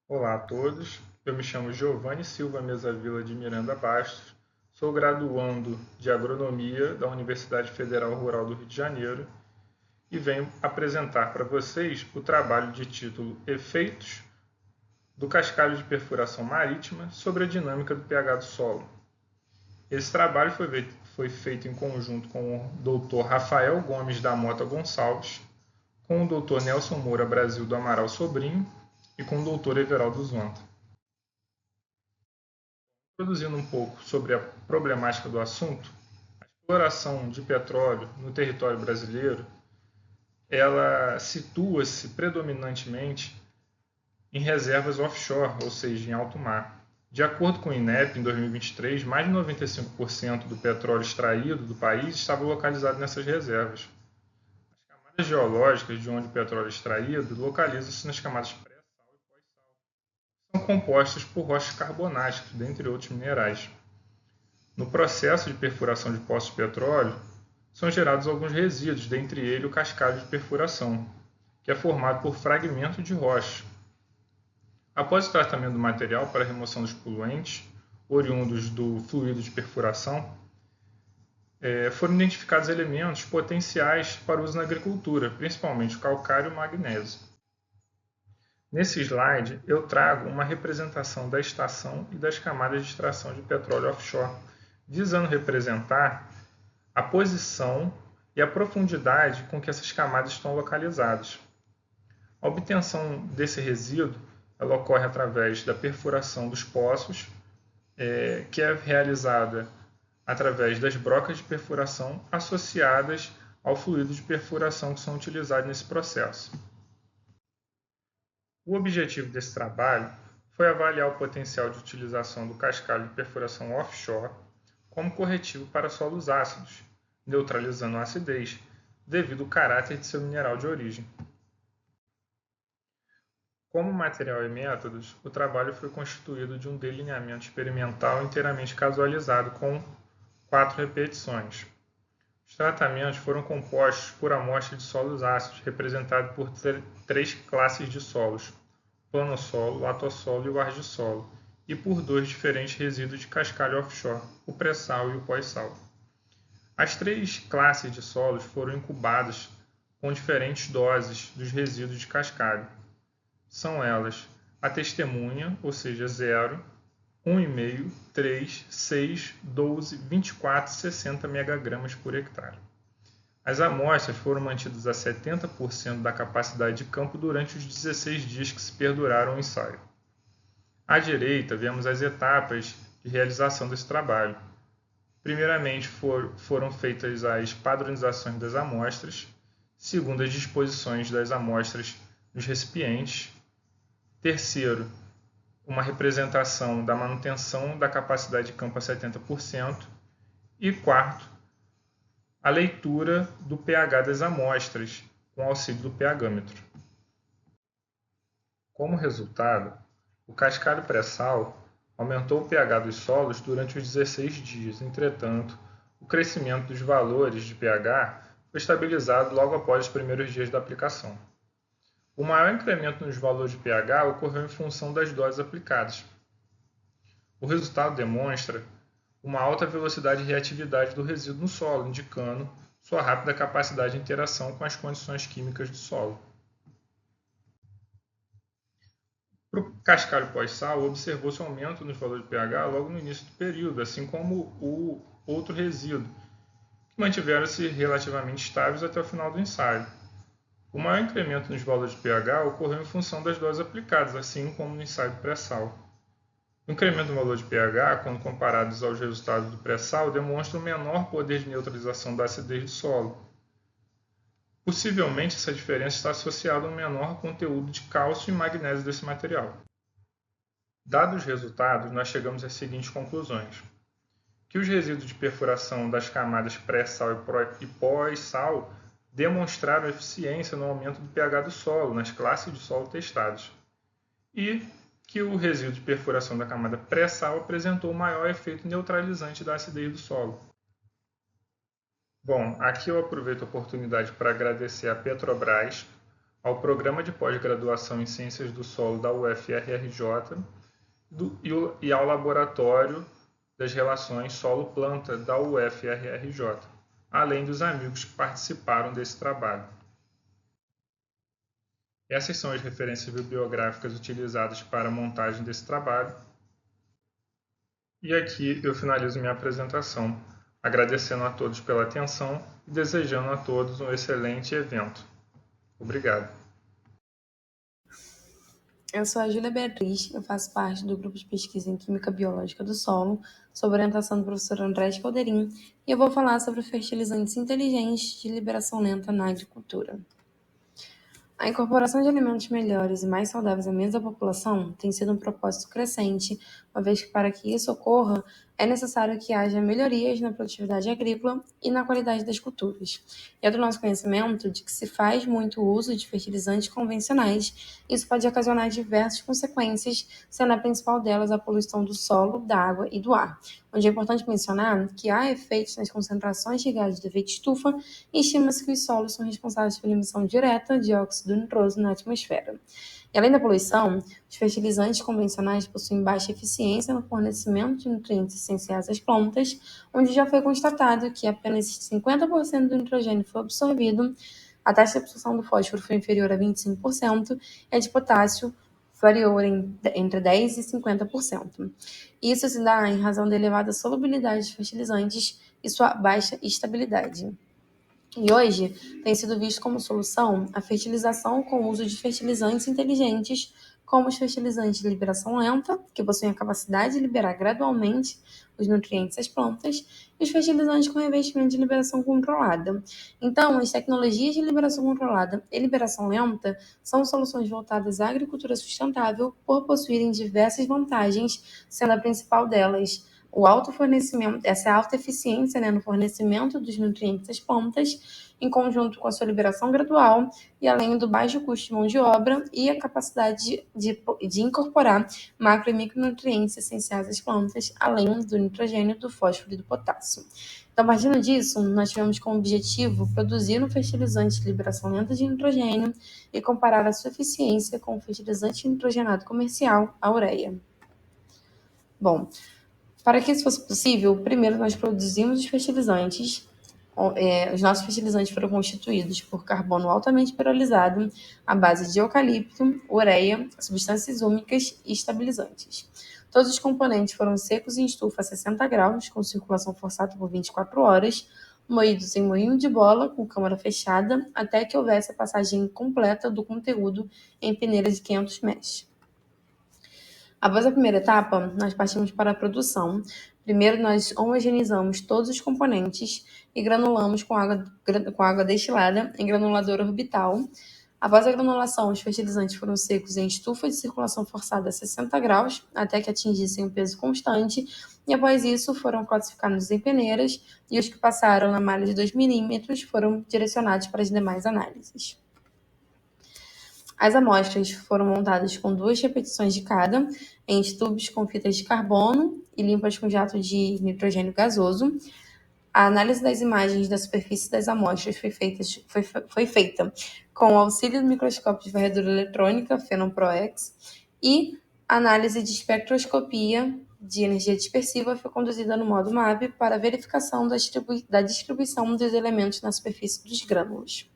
Olá a todos. Eu me chamo Giovanni Silva Mesa Vila de Miranda Bastos. sou graduando de Agronomia da Universidade Federal Rural do Rio de Janeiro e venho apresentar para vocês o trabalho de título Efeitos do cascalho de perfuração marítima sobre a dinâmica do pH do solo. Esse trabalho foi feito em conjunto com o Dr. Rafael Gomes da Mota Gonçalves, com o Dr. Nelson Moura Brasil do Amaral Sobrinho e com o Dr. Everaldo Zonta. Introduzindo um pouco sobre a problemática do assunto, a exploração de petróleo no território brasileiro, ela situa-se predominantemente em reservas offshore, ou seja, em alto mar. De acordo com o INEP, em 2023, mais de 95% do petróleo extraído do país estava localizado nessas reservas. As camadas geológicas de onde o petróleo é extraído localizam-se nas camadas pré-sal e pós-sal. São compostas por rochas carbonáticas, dentre outros minerais. No processo de perfuração de poços de petróleo, são gerados alguns resíduos, dentre eles o cascalho de perfuração, que é formado por fragmentos de rocha. Após o tratamento do material para remoção dos poluentes, oriundos do fluido de perfuração, foram identificados elementos potenciais para uso na agricultura, principalmente o calcário e o magnésio. Nesse slide, eu trago uma representação da estação e das camadas de extração de petróleo offshore, visando representar a posição e a profundidade com que essas camadas estão localizadas. A obtenção desse resíduo ela ocorre através da perfuração dos poços, que é realizada através das brocas de perfuração associadas ao fluido de perfuração que são utilizados nesse processo. O objetivo desse trabalho foi avaliar o potencial de utilização do cascalho de perfuração offshore como corretivo para solos ácidos, neutralizando a acidez, devido ao caráter de seu mineral de origem. Como material e métodos, o trabalho foi constituído de um delineamento experimental inteiramente casualizado com 4 repetições. Os tratamentos foram compostos por amostras de solos ácidos, representados por 3 classes de solos, planossolo, latossolo e o argissolo, e por 2 diferentes resíduos de cascalho offshore, o pré-sal e o pós-sal. As 3 classes de solos foram incubadas com diferentes doses dos resíduos de cascalho. São elas a testemunha, ou seja, 0, 1,5, 3, 6, 12, 24 e 60 megagramas por hectare. As amostras foram mantidas a 70% da capacidade de campo durante os 16 dias que se perduraram o ensaio. À direita, vemos as etapas de realização desse trabalho. Primeiramente, foram feitas as padronizações das amostras, segundo as disposições das amostras nos recipientes. Terceiro, uma representação da manutenção da capacidade de campo a 70%. E quarto, a leitura do pH das amostras, com auxílio do pHmetro. Como resultado, o cascalho pré-sal aumentou o pH dos solos durante os 16 dias. Entretanto, o crescimento dos valores de pH foi estabilizado logo após os primeiros dias da aplicação. O maior incremento nos valores de pH ocorreu em função das doses aplicadas. O resultado demonstra uma alta velocidade de reatividade do resíduo no solo, indicando sua rápida capacidade de interação com as condições químicas do solo. Para o cascalho pós-sal, observou-se um aumento nos valores de pH logo no início do período, assim como o outro resíduo, que mantiveram-se relativamente estáveis até o final do ensaio. O maior incremento nos valores de pH ocorreu em função das doses aplicadas, assim como no ensaio do pré-sal. O incremento no valor de pH, quando comparados aos resultados do pré-sal, demonstra um menor poder de neutralização da acidez do solo. Possivelmente, essa diferença está associada a um menor conteúdo de cálcio e magnésio desse material. Dados os resultados, nós chegamos às seguintes conclusões. Que os resíduos de perfuração das camadas pré-sal e pós-sal demonstraram eficiência no aumento do pH do solo nas classes de solo testadas, e que o resíduo de perfuração da camada pré-sal apresentou o maior efeito neutralizante da acidez do solo. Bom, aqui eu aproveito a oportunidade para agradecer à Petrobras, ao Programa de Pós-Graduação em Ciências do Solo da UFRJ e ao Laboratório das relações solo-planta da UFRRJ, além dos amigos que participaram desse trabalho. Essas são as referências bibliográficas utilizadas para a montagem desse trabalho. E aqui eu finalizo minha apresentação, agradecendo a todos pela atenção e desejando a todos um excelente evento. Obrigado. Eu sou a Júlia Beatriz, eu faço parte do grupo de pesquisa em Química Biológica do Solo, sob orientação do professor André Calderim, e eu vou falar sobre fertilizantes inteligentes de liberação lenta na agricultura. A incorporação de alimentos melhores e mais saudáveis à mesa da população tem sido um propósito crescente, uma vez que para que isso ocorra, é necessário que haja melhorias na produtividade agrícola e na qualidade das culturas. E é do nosso conhecimento de que se faz muito uso de fertilizantes convencionais, isso pode ocasionar diversas consequências, sendo a principal delas a poluição do solo, da água e do ar, onde é importante mencionar que há efeitos nas concentrações de gases de efeito estufa e estima-se que os solos são responsáveis pela emissão direta de óxido nitroso na atmosfera. E além da poluição, os fertilizantes convencionais possuem baixa eficiência no fornecimento de nutrientes essenciais às plantas, onde já foi constatado que apenas 50% do nitrogênio foi absorvido, a taxa de absorção do fósforo foi inferior a 25% e a de potássio variou entre 10% e 50%. Isso se dá em razão da elevada solubilidade de fertilizantes e sua baixa estabilidade. E hoje tem sido visto como solução a fertilização com o uso de fertilizantes inteligentes, como os fertilizantes de liberação lenta, que possuem a capacidade de liberar gradualmente os nutrientes às plantas, e os fertilizantes com revestimento de liberação controlada. Então, as tecnologias de liberação controlada e liberação lenta são soluções voltadas à agricultura sustentável por possuírem diversas vantagens, sendo a principal delas o alto fornecimento, essa alta eficiência, no fornecimento dos nutrientes às plantas, em conjunto com a sua liberação gradual e além do baixo custo de mão de obra e a capacidade de incorporar macro e micronutrientes essenciais às plantas, além do nitrogênio, do fósforo e do potássio. Então, partindo disso, nós tivemos como objetivo produzir um fertilizante de liberação lenta de nitrogênio e comparar a sua eficiência com o fertilizante nitrogenado comercial, a ureia. Bom, para que isso fosse possível, primeiro nós produzimos os fertilizantes. Os nossos fertilizantes foram constituídos por carbono altamente pirolizado, à base de eucalipto, ureia, substâncias úmicas e estabilizantes. Todos os componentes foram secos em estufa a 60 graus, com circulação forçada por 24 horas, moídos em moinho de bola, com câmara fechada, até que houvesse a passagem completa do conteúdo em peneiras de 500 mesh. Após a primeira etapa, nós partimos para a produção. Primeiro, nós homogeneizamos todos os componentes e granulamos com água destilada em granulador orbital. Após a granulação, os fertilizantes foram secos em estufa de circulação forçada a 60 graus, até que atingissem um peso constante, e após isso foram classificados em peneiras, e os que passaram na malha de 2 milímetros foram direcionados para as demais análises. As amostras foram montadas com 2 repetições de cada, em tubos com fitas de carbono e limpas com jato de nitrogênio gasoso. A análise das imagens da superfície das amostras foi feita com o auxílio do microscópio de varredura eletrônica Phenom Pro-X e a análise de espectroscopia de energia dispersiva foi conduzida no modo MAP para verificação da distribuição dos elementos na superfície dos grânulos.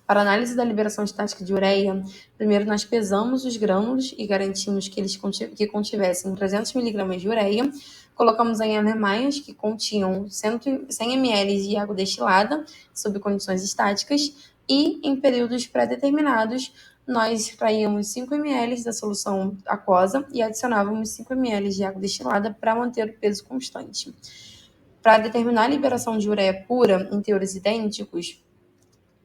Para análise da liberação estática de ureia, primeiro nós pesamos os grânulos e garantimos que contivessem 300 mg de ureia. Colocamos em anemaias que continham 100 ml de água destilada, sob condições estáticas, e em períodos pré-determinados, nós extraíamos 5 ml da solução aquosa e adicionávamos 5 ml de água destilada para manter o peso constante. Para determinar a liberação de ureia pura em teores idênticos,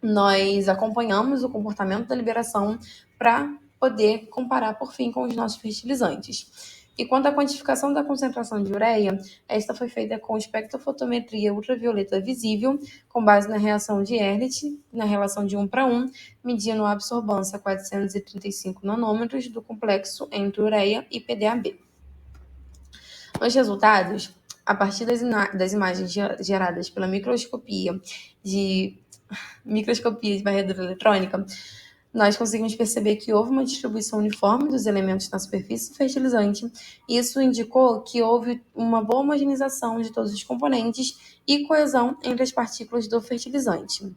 nós acompanhamos o comportamento da liberação para poder comparar, por fim, com os nossos fertilizantes. E quanto à quantificação da concentração de ureia, esta foi feita com espectrofotometria ultravioleta visível, com base na reação de Ehrlich, na relação de 1:1, medindo a absorbância a 435 nanômetros do complexo entre ureia e PDAB. Os resultados, a partir das imagens geradas pela microscopia de varredura eletrônica, nós conseguimos perceber que houve uma distribuição uniforme dos elementos na superfície do fertilizante, e isso indicou que houve uma boa homogeneização de todos os componentes e coesão entre as partículas do fertilizante.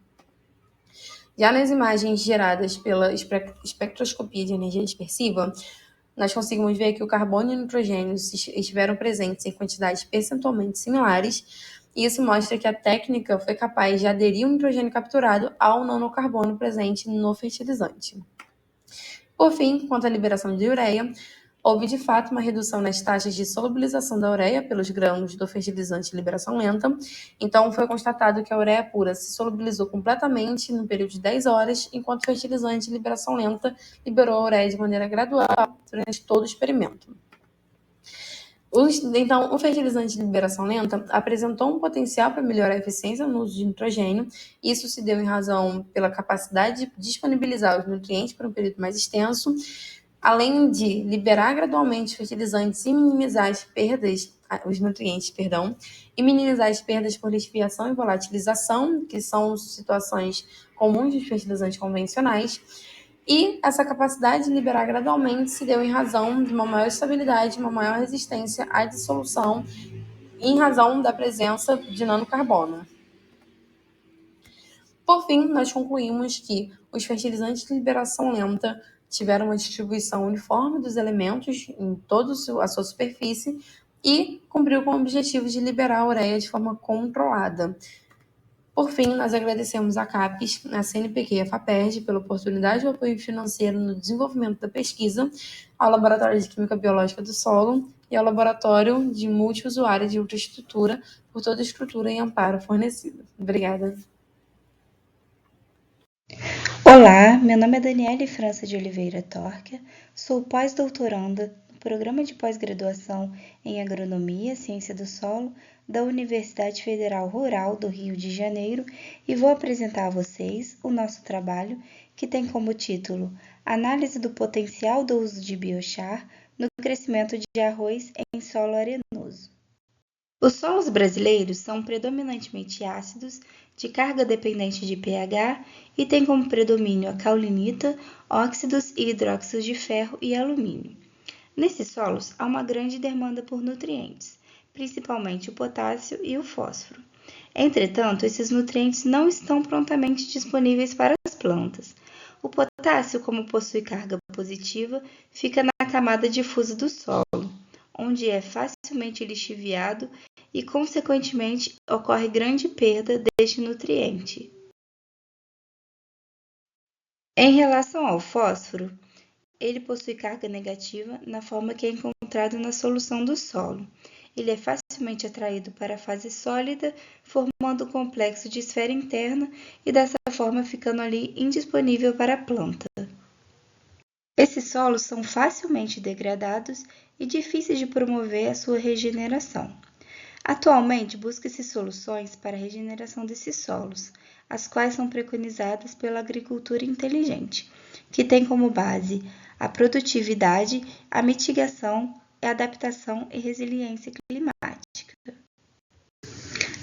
Já nas imagens geradas pela espectroscopia de energia dispersiva, nós conseguimos ver que o carbono e o nitrogênio estiveram presentes em quantidades percentualmente similares, e isso mostra que a técnica foi capaz de aderir o nitrogênio capturado ao nanocarbono presente no fertilizante. Por fim, quanto à liberação de ureia, houve de fato uma redução nas taxas de solubilização da ureia pelos grãos do fertilizante de liberação lenta. Então, foi constatado que a ureia pura se solubilizou completamente no período de 10 horas, enquanto o fertilizante de liberação lenta liberou a ureia de maneira gradual durante todo o experimento. Então, o fertilizante de liberação lenta apresentou um potencial para melhorar a eficiência no uso de nitrogênio. Isso se deu em razão pela capacidade de disponibilizar os nutrientes por um período mais extenso, além de liberar gradualmente os fertilizantes e minimizar as perdas, os nutrientes, e minimizar as perdas por lixiviação e volatilização, que são situações comuns dos fertilizantes convencionais. E essa capacidade de liberar gradualmente se deu em razão de uma maior estabilidade, uma maior resistência à dissolução, em razão da presença de nanocarbono. Por fim, nós concluímos que os fertilizantes de liberação lenta tiveram uma distribuição uniforme dos elementos em toda a sua superfície e cumpriu com o objetivo de liberar a ureia de forma controlada. Por fim, nós agradecemos à CAPES, à CNPq e à FAPERJ pela oportunidade de apoio financeiro no desenvolvimento da pesquisa, ao Laboratório de Química Biológica do Solo e ao Laboratório de Multiusuário de Ultraestrutura por toda a estrutura e amparo fornecido. Obrigada. Olá, meu nome é Daniele França de Oliveira Torquia, sou pós-doutoranda no Programa de Pós-Graduação em Agronomia e Ciência do Solo da Universidade Federal Rural do Rio de Janeiro e vou apresentar a vocês o nosso trabalho que tem como título Análise do potencial do uso de biochar no crescimento de arroz em solo arenoso. Os solos brasileiros são predominantemente ácidos, de carga dependente de pH e têm como predomínio a caulinita, óxidos e hidróxidos de ferro e alumínio. Nesses solos, há uma grande demanda por nutrientes, principalmente o potássio e o fósforo. Entretanto, esses nutrientes não estão prontamente disponíveis para as plantas. O potássio, como possui carga positiva, fica na camada difusa do solo, onde é facilmente lixiviado e, consequentemente, ocorre grande perda deste nutriente. Em relação ao fósforo, ele possui carga negativa na forma que é encontrado na solução do solo. Ele é facilmente atraído para a fase sólida, formando um complexo de esfera interna e dessa forma ficando ali indisponível para a planta. Esses solos são facilmente degradados e difíceis de promover a sua regeneração. Atualmente, busca-se soluções para a regeneração desses solos, as quais são preconizadas pela agricultura inteligente, que tem como base a produtividade, a mitigação, a adaptação e resiliência climática.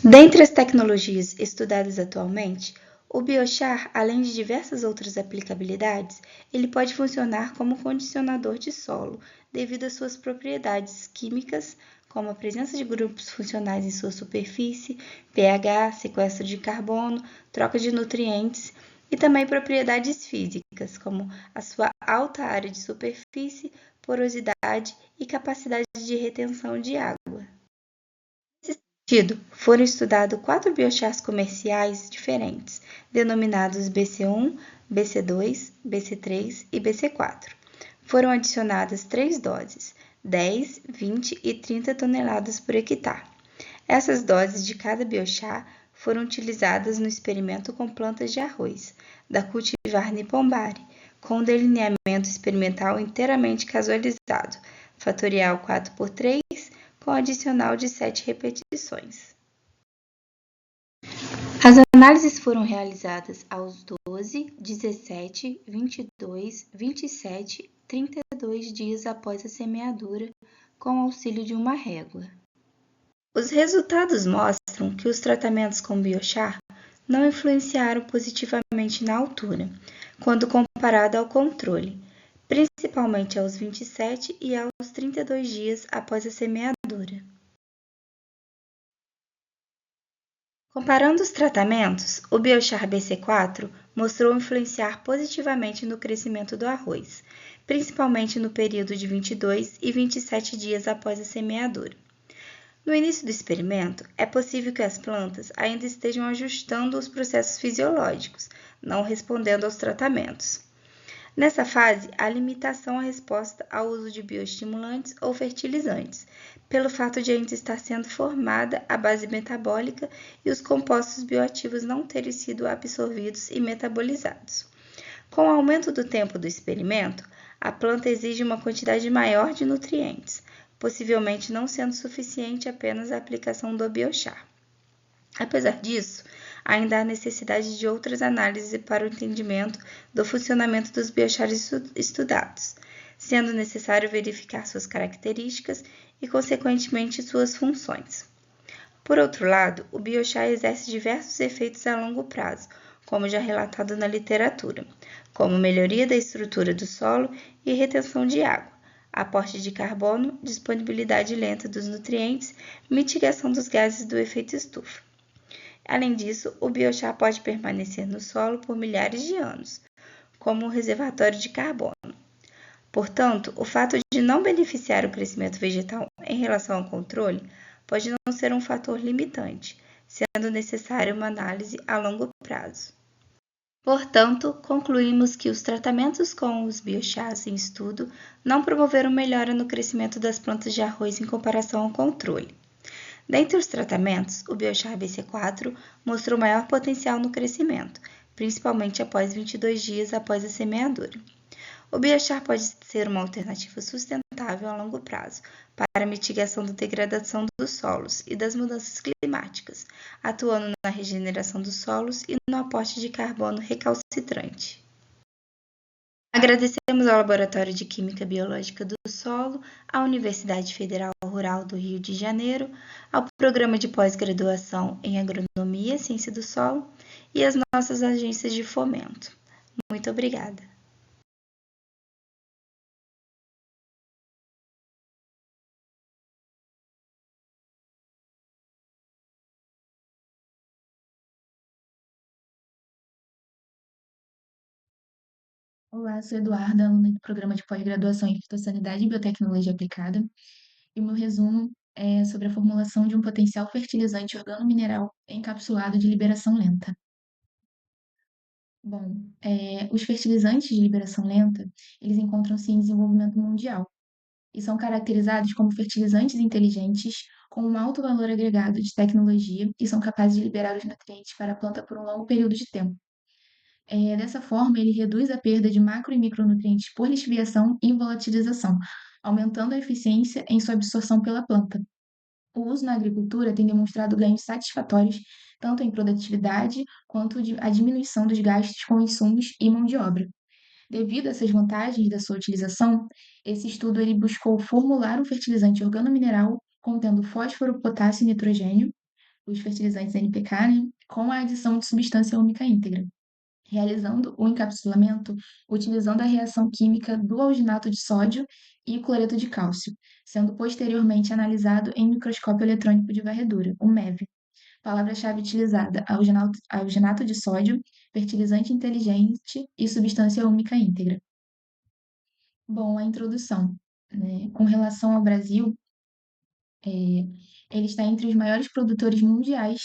Dentre as tecnologias estudadas atualmente, o biochar, além de diversas outras aplicabilidades, ele pode funcionar como condicionador de solo, devido às suas propriedades químicas, como a presença de grupos funcionais em sua superfície, pH, sequestro de carbono, troca de nutrientes e também propriedades físicas, como a sua alta área de superfície, porosidade e capacidade de retenção de água. Nesse sentido, foram estudados 4 biochars comerciais diferentes, denominados BC1, BC2, BC3 e BC4. Foram adicionadas 3 doses, 10, 20 e 30 toneladas por hectare. Essas doses de cada biochar foram utilizadas no experimento com plantas de arroz, da cultivar Nipombari, com delineamento experimental inteiramente casualizado, fatorial 4×3, com adicional de 7 repetições. As análises foram realizadas aos 12, 17, 22, 27 e 32 dias após a semeadura, com auxílio de uma régua. Os resultados mostram que os tratamentos com biochar não influenciaram positivamente na altura, quando comparado ao controle, principalmente aos 27 e aos 32 dias após a semeadura. Comparando os tratamentos, o Biochar BC4 mostrou influenciar positivamente no crescimento do arroz, principalmente no período de 22 e 27 dias após a semeadura. No início do experimento, é possível que as plantas ainda estejam ajustando os processos fisiológicos, não respondendo aos tratamentos. Nessa fase, há limitação à resposta ao uso de bioestimulantes ou fertilizantes, pelo fato de ainda estar sendo formada a base metabólica e os compostos bioativos não terem sido absorvidos e metabolizados. Com o aumento do tempo do experimento, a planta exige uma quantidade maior de nutrientes, possivelmente não sendo suficiente apenas a aplicação do biochar. Apesar disso, ainda há necessidade de outras análises para o entendimento do funcionamento dos biochars estudados, sendo necessário verificar suas características e, consequentemente, suas funções. Por outro lado, o biochar exerce diversos efeitos a longo prazo, como já relatado na literatura, como melhoria da estrutura do solo e retenção de água, aporte de carbono, disponibilidade lenta dos nutrientes, mitigação dos gases do efeito estufa. Além disso, o biochar pode permanecer no solo por milhares de anos, como um reservatório de carbono. Portanto, o fato de não beneficiar o crescimento vegetal em relação ao controle pode não ser um fator limitante, sendo necessária uma análise a longo prazo. Portanto, concluímos que os tratamentos com os biochars em estudo não promoveram melhora no crescimento das plantas de arroz em comparação ao controle. Dentre os tratamentos, o Biochar BC4 mostrou maior potencial no crescimento, principalmente após 22 dias após a semeadura. O biochar pode ser uma alternativa sustentável a longo prazo para a mitigação da degradação dos solos e das mudanças climáticas, atuando na regeneração dos solos e no aporte de carbono recalcitrante. Agradecemos ao Laboratório de Química Biológica do Solo, à Universidade Federal Rural do Rio de Janeiro, ao Programa de Pós-Graduação em Agronomia e Ciência do Solo e às nossas agências de fomento. Muito obrigada. Olá, sou Eduarda, aluna do Programa de Pós-Graduação em Fitossanidade e Biotecnologia Aplicada, e o meu resumo é sobre a formulação de um potencial fertilizante organomineral encapsulado de liberação lenta. Bom, os fertilizantes de liberação lenta, eles encontram-se em desenvolvimento mundial e são caracterizados como fertilizantes inteligentes com um alto valor agregado de tecnologia e são capazes de liberar os nutrientes para a planta por um longo período de tempo. Dessa forma, ele reduz a perda de macro e micronutrientes por lixiviação e volatilização, aumentando a eficiência em sua absorção pela planta. O uso na agricultura tem demonstrado ganhos satisfatórios tanto em produtividade quanto a diminuição dos gastos com insumos e mão de obra. Devido a essas vantagens da sua utilização, esse estudo ele buscou formular um fertilizante organomineral contendo fósforo, potássio e nitrogênio, os fertilizantes NPK, né, com a adição de substância úmica íntegra, realizando o encapsulamento utilizando a reação química do alginato de sódio e cloreto de cálcio, sendo posteriormente analisado em microscópio eletrônico de varredura, o MEV. Palavra-chave utilizada: alginato de sódio, fertilizante inteligente e substância úmica íntegra. Bom, a introdução. Né? Com relação ao Brasil, ele está entre os maiores produtores mundiais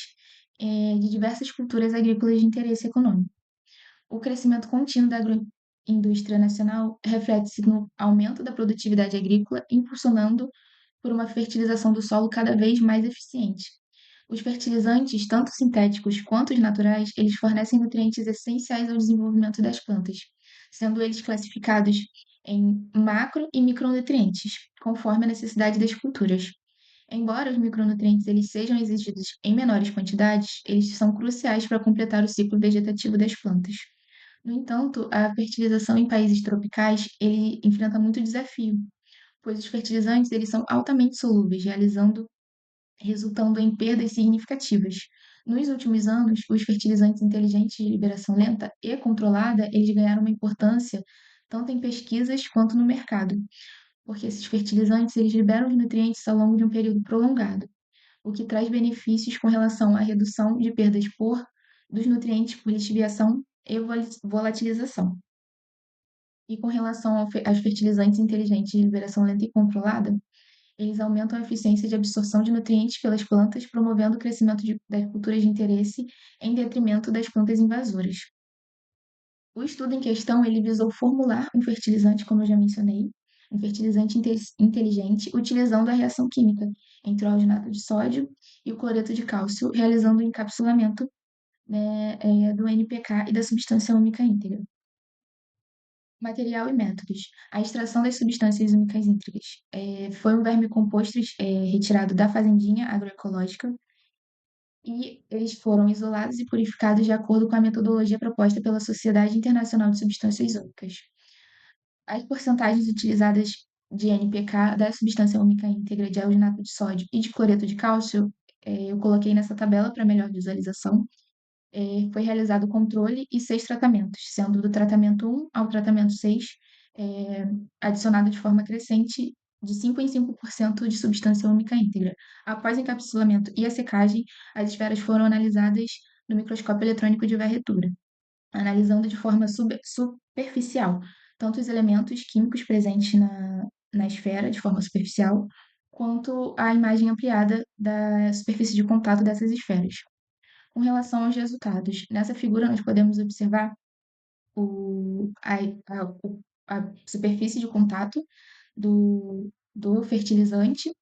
de diversas culturas agrícolas de interesse econômico. O crescimento contínuo da agroindústria nacional reflete-se no aumento da produtividade agrícola, impulsionando por uma fertilização do solo cada vez mais eficiente. Os fertilizantes, tanto sintéticos quanto os naturais, eles fornecem nutrientes essenciais ao desenvolvimento das plantas, sendo eles classificados em macro e micronutrientes, conforme a necessidade das culturas. Embora os micronutrientes eles sejam exigidos em menores quantidades, eles são cruciais para completar o ciclo vegetativo das plantas. No entanto, a fertilização em países tropicais, ele enfrenta muito desafio, pois os fertilizantes eles são altamente solúveis, resultando em perdas significativas. Nos últimos anos, os fertilizantes inteligentes de liberação lenta e controlada, eles ganharam uma importância tanto em pesquisas quanto no mercado, porque esses fertilizantes eles liberam os nutrientes ao longo de um período prolongado, o que traz benefícios com relação à redução de perdas dos nutrientes por lixiviação e volatilização. E com relação aos fertilizantes inteligentes de liberação lenta e controlada, eles aumentam a eficiência de absorção de nutrientes pelas plantas, promovendo o crescimento das culturas de interesse em detrimento das plantas invasoras. O estudo em questão ele visou formular um fertilizante, como eu já mencionei, um fertilizante inteligente, utilizando a reação química entre o alginato de sódio e o cloreto de cálcio, realizando o encapsulamento, né, do NPK e da substância úmica íntegra. Material e métodos. A extração das substâncias úmicas íntegras. Foi um verme composto retirado da fazendinha agroecológica e eles foram isolados e purificados de acordo com a metodologia proposta pela Sociedade Internacional de Substâncias Úmicas. As porcentagens utilizadas de NPK, da substância úmica íntegra, de alginato de sódio e de cloreto de cálcio, eu coloquei nessa tabela para melhor visualização. Foi realizado o controle e 6 tratamentos, sendo do tratamento 1 ao tratamento 6 adicionado de forma crescente de 5 em 5% de substância úmica íntegra. Após o encapsulamento e a secagem, as esferas foram analisadas no microscópio eletrônico de varretura, analisando de forma superficial tanto os elementos químicos presentes na esfera, de forma superficial, quanto a imagem ampliada da superfície de contato dessas esferas. Com relação aos resultados, nessa figura nós podemos observar a superfície de contato do fertilizante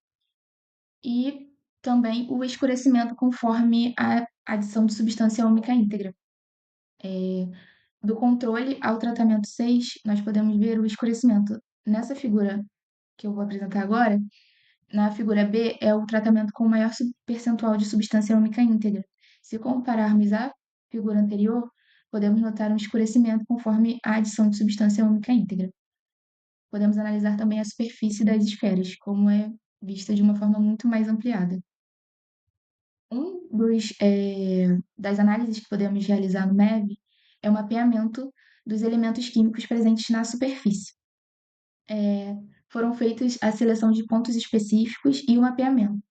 e também o escurecimento conforme a adição de substância úmica íntegra. Do controle ao tratamento 6, nós podemos ver o escurecimento. Nessa figura que eu vou apresentar agora, na figura B é o tratamento com maior percentual de substância úmica íntegra. Se compararmos à figura anterior, podemos notar um escurecimento conforme a adição de substância úmica íntegra. Podemos analisar também a superfície das esferas, como é vista de uma forma muito mais ampliada. Das análises que podemos realizar no MEV é o mapeamento dos elementos químicos presentes na superfície. Foram feitas a seleção de pontos específicos e o mapeamento.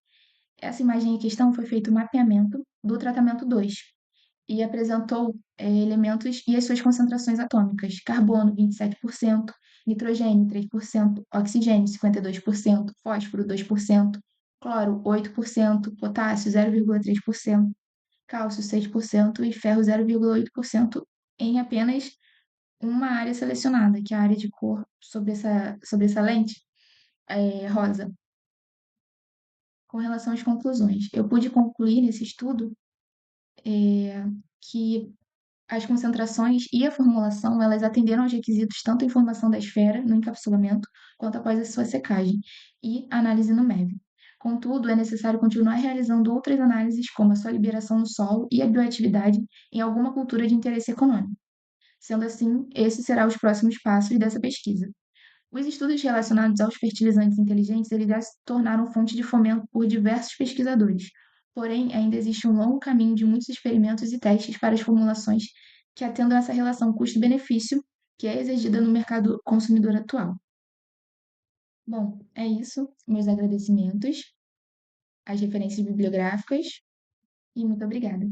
Essa imagem em questão foi feito o mapeamento do tratamento 2 e apresentou elementos e as suas concentrações atômicas: carbono 27%, nitrogênio 3%, oxigênio 52%, fósforo 2%, cloro 8%, potássio 0,3%, cálcio 6% e ferro 0,8% em apenas uma área selecionada, que é a área de cor sobressalente, rosa. Com relação às conclusões, eu pude concluir nesse estudo que as concentrações e a formulação, elas atenderam aos requisitos tanto em formação da esfera, no encapsulamento, quanto após a sua secagem, e análise no MEV. Contudo, é necessário continuar realizando outras análises, como a sua liberação no solo e a bioatividade em alguma cultura de interesse econômico. Sendo assim, esses serão os próximos passos dessa pesquisa. Os estudos relacionados aos fertilizantes inteligentes eles já se tornaram fonte de fomento por diversos pesquisadores. Porém, ainda existe um longo caminho de muitos experimentos e testes para as formulações que atendam a essa relação custo-benefício que é exigida no mercado consumidor atual. Bom, é isso. Meus agradecimentos, as referências bibliográficas e muito obrigada.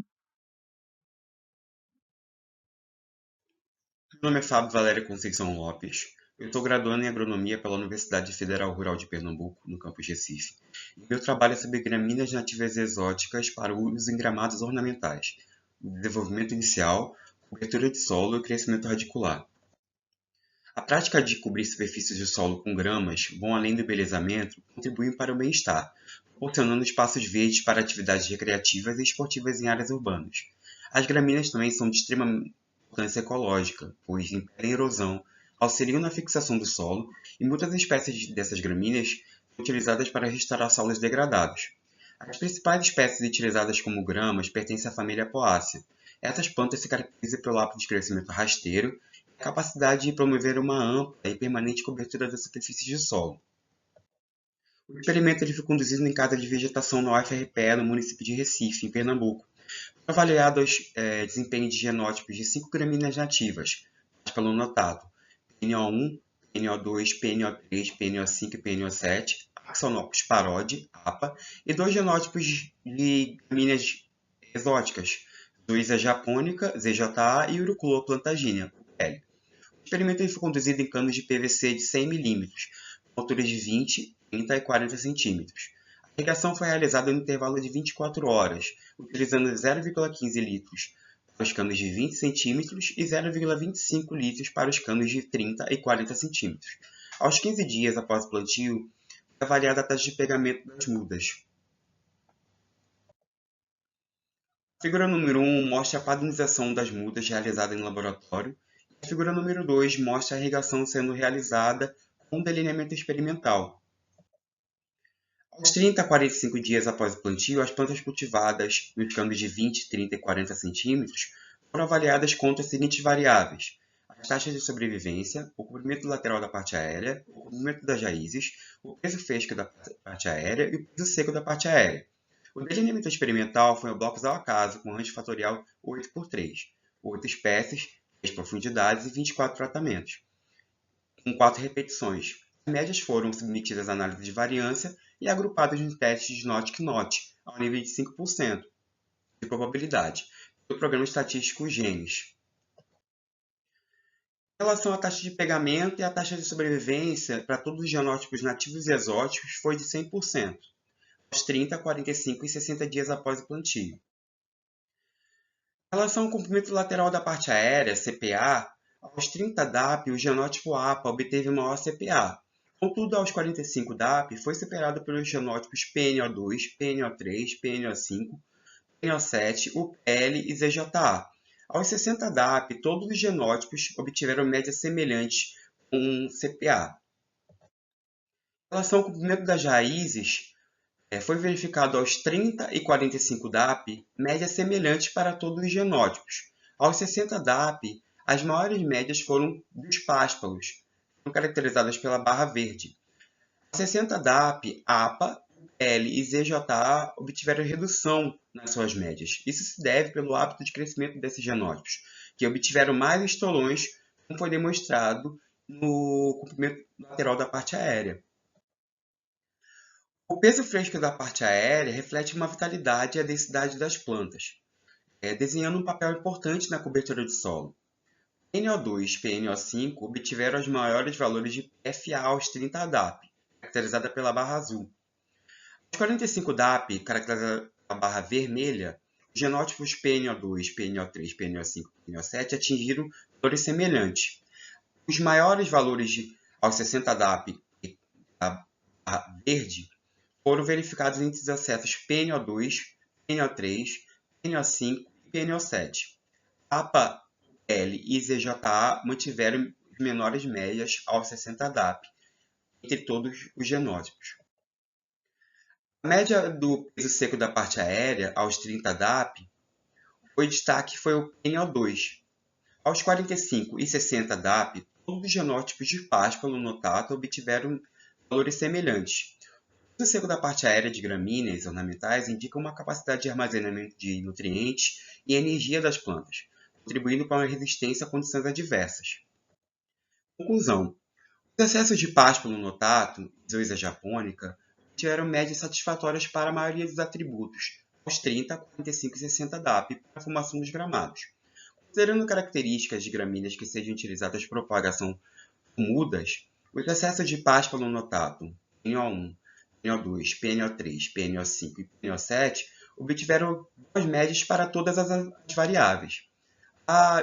Meu nome é Fábio Valério Conceição Lopes. Eu sou graduando em Agronomia pela Universidade Federal Rural de Pernambuco, no campus Recife. E meu trabalho é sobre gramíneas nativas exóticas para uso em gramados ornamentais, desenvolvimento inicial, cobertura de solo e crescimento radicular. A prática de cobrir superfícies de solo com gramas, vão além do embelezamento, contribuem para o bem-estar, proporcionando espaços verdes para atividades recreativas e esportivas em áreas urbanas. As gramíneas também são de extrema importância ecológica, pois impedem erosão, auxiliam na fixação do solo e muitas espécies dessas gramíneas são utilizadas para restaurar solos degradados. As principais espécies utilizadas como gramas pertencem à família Poaceae. Essas plantas se caracterizam pelo hábito de crescimento rasteiro e a capacidade de promover uma ampla e permanente cobertura da superfície de solo. O experimento foi conduzido em casa de vegetação na UFRPE, no município de Recife, em Pernambuco, avaliados desempenho de genótipos de 5 gramíneas nativas, pelo notato PNO1, PNO2, PNO3, PNO5 e PNO7, Axonopus parodi, APA, e 2 genótipos de gramíneas exóticas, Zuisa japonica, ZJA, e Urucula plantagínea, UL. O experimento foi conduzido em canos de PVC de 100 mm, com alturas de 20, 30 e 40 cm. A irrigação foi realizada no intervalo de 24 horas, utilizando 0,15 litros para os canos de 20 cm e 0,25 litros para os canos de 30 e 40 cm. Aos 15 dias após o plantio, foi avaliada a taxa de pegamento das mudas. A figura número 1 mostra a padronização das mudas realizada em laboratório, e a figura número 2 mostra a irrigação sendo realizada com delineamento experimental. Aos 30 a 45 dias após o plantio, as plantas cultivadas nos canos de 20, 30 e 40 cm foram avaliadas contra as seguintes variáveis: as taxas de sobrevivência, o comprimento lateral da parte aérea, o comprimento das raízes, o peso fresco da parte aérea e o peso seco da parte aérea. O delineamento experimental foi em blocos ao acaso, com range fatorial 8x3, 8 espécies, 3 profundidades e 24 tratamentos, com 4 repetições. As médias foram submetidas à análise de variância e agrupadas em testes de NOT-NOT, ao nível de 5% de probabilidade, do programa estatístico GENES. Em relação à taxa de pegamento e à taxa de sobrevivência para todos os genótipos nativos e exóticos foi de 100%, aos 30, 45 e 60 dias após o plantio. Em relação ao comprimento lateral da parte aérea, CPA, aos 30 DAP, o genótipo APA obteve maior CPA. Contudo, aos 45 DAP, foi superado pelos genótipos PNO2, PNO3, PNO5, PNO7, UPL e ZJA. Aos 60 DAP, todos os genótipos obtiveram médias semelhantes com CPA. Em relação ao comprimento das raízes, foi verificado aos 30 e 45 DAP médias semelhantes para todos os genótipos. Aos 60 DAP, as maiores médias foram dos páspalos, caracterizadas pela barra verde. Aos 60 DAP, APA, L e ZJA obtiveram redução nas suas médias. Isso se deve pelo hábito de crescimento desses genótipos, que obtiveram mais estolões, como foi demonstrado no comprimento lateral da parte aérea. O peso fresco da parte aérea reflete uma vitalidade e a densidade das plantas, desenhando um papel importante na cobertura de solo. PNO2 e PNO5 obtiveram os maiores valores de PFA aos 30 DAP, caracterizada pela barra azul. Aos 45 DAP, caracterizada pela barra vermelha, os genótipos PNO2, PNO3, PNO5 e PNO7 atingiram valores semelhantes. Os maiores valores aos 60 DAP e a barra verde foram verificados entre os acessos PNO2, PNO3, PNO5 e PNO7. APA, L e ZJA mantiveram as menores médias aos 60 DAP, entre todos os genótipos. A média do peso seco da parte aérea aos 30 DAP, o destaque foi o PNO2. Aos 45 e 60 DAP, todos os genótipos de páspalo notato obtiveram valores semelhantes. O peso seco da parte aérea de gramíneas ornamentais indica uma capacidade de armazenamento de nutrientes e energia das plantas, contribuindo para uma resistência a condições adversas. Conclusão: os excessos de páspalo notato e Zuisa japonica tiveram médias satisfatórias para a maioria dos atributos, aos 30, 45 e 60 DAP, para a formação dos gramados. Considerando características de gramíneas que sejam utilizadas para propagação com mudas, os excessos de páspalo notato, PNO1, PNO2, PNO3, PNO5 e PNO7, obtiveram boas médias para todas as variáveis.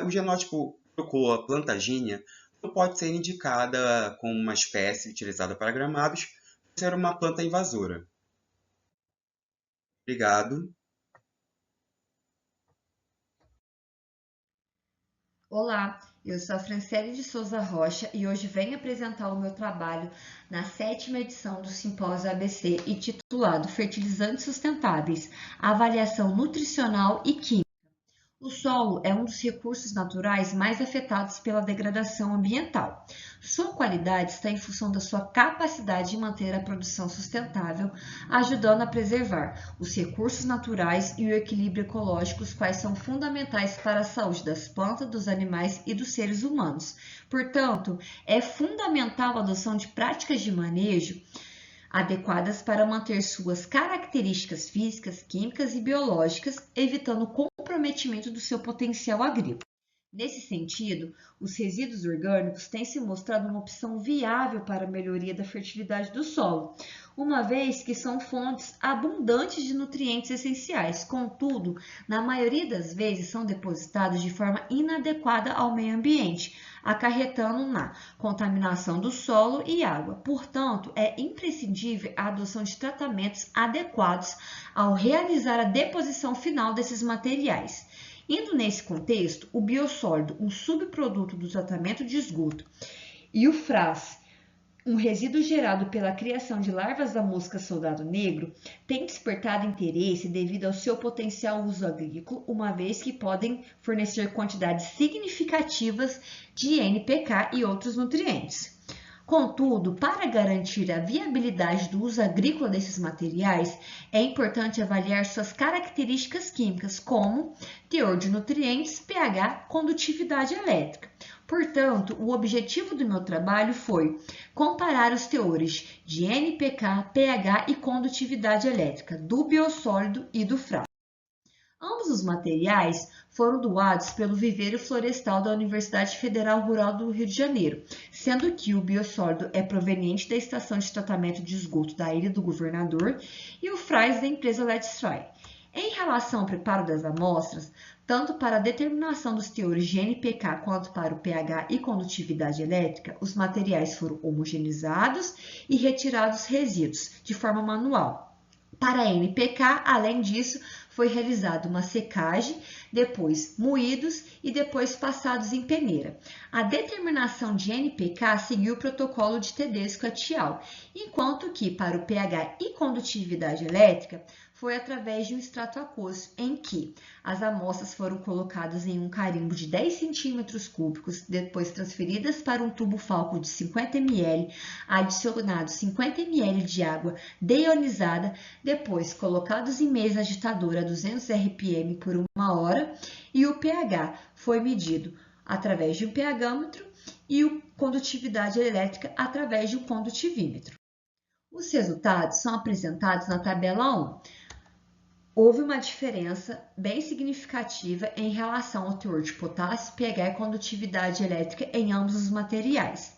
O genótipo Urucula plantagínea não pode ser indicada como uma espécie utilizada para gramados, por ser uma planta invasora. Obrigado. Olá, eu sou a Franciele de Souza Rocha e hoje venho apresentar o meu trabalho na 7ª edição do Simpósio ABC e titulado Fertilizantes Sustentáveis, Avaliação Nutricional e Química. O solo é um dos recursos naturais mais afetados pela degradação ambiental. Sua qualidade está em função da sua capacidade de manter a produção sustentável, ajudando a preservar os recursos naturais e o equilíbrio ecológico, os quais são fundamentais para a saúde das plantas, dos animais e dos seres humanos. Portanto, é fundamental a adoção de práticas de manejo adequadas para manter suas características físicas, químicas e biológicas, evitando o comprometimento do seu potencial agrícola. Nesse sentido, os resíduos orgânicos têm se mostrado uma opção viável para a melhoria da fertilidade do solo, uma vez que são fontes abundantes de nutrientes essenciais. Contudo, na maioria das vezes são depositados de forma inadequada ao meio ambiente, acarretando na contaminação do solo e água. Portanto, é imprescindível a adoção de tratamentos adequados ao realizar a deposição final desses materiais. Indo nesse contexto, o biossólido, um subproduto do tratamento de esgoto, e o FRAS, um resíduo gerado pela criação de larvas da mosca soldado negro, têm despertado interesse devido ao seu potencial uso agrícola, uma vez que podem fornecer quantidades significativas de NPK e outros nutrientes. Contudo, para garantir a viabilidade do uso agrícola desses materiais, é importante avaliar suas características químicas, como teor de nutrientes, pH, condutividade elétrica. Portanto, o objetivo do meu trabalho foi comparar os teores de NPK, pH e condutividade elétrica do biossólido e do FRAS. Ambos os materiais foram doados pelo Viveiro Florestal da Universidade Federal Rural do Rio de Janeiro, sendo que o biossólido é proveniente da Estação de Tratamento de Esgoto da Ilha do Governador e o FRAS da empresa Let's Try. Em relação ao preparo das amostras, tanto para a determinação dos teores de NPK quanto para o pH e condutividade elétrica, os materiais foram homogeneizados e retirados resíduos de forma manual. Para a NPK, além disso, foi realizada uma secagem, depois moídos e depois passados em peneira. A determinação de NPK seguiu o protocolo de Tedesco-Atial, enquanto que para o pH e condutividade elétrica foi através de um extrato aquoso, em que as amostras foram colocadas em um carimbo de 10 centímetros cúbicos, depois transferidas para um tubo Falco de 50 ml, adicionado 50 ml de água deionizada, depois colocados em mesa agitadora a 200 RPM por 1 hora, e o pH foi medido através de um pHmetro e a condutividade elétrica através de um condutivímetro. Os resultados são apresentados na tabela 1. Houve uma diferença bem significativa em relação ao teor de potássio, pH e condutividade elétrica em ambos os materiais.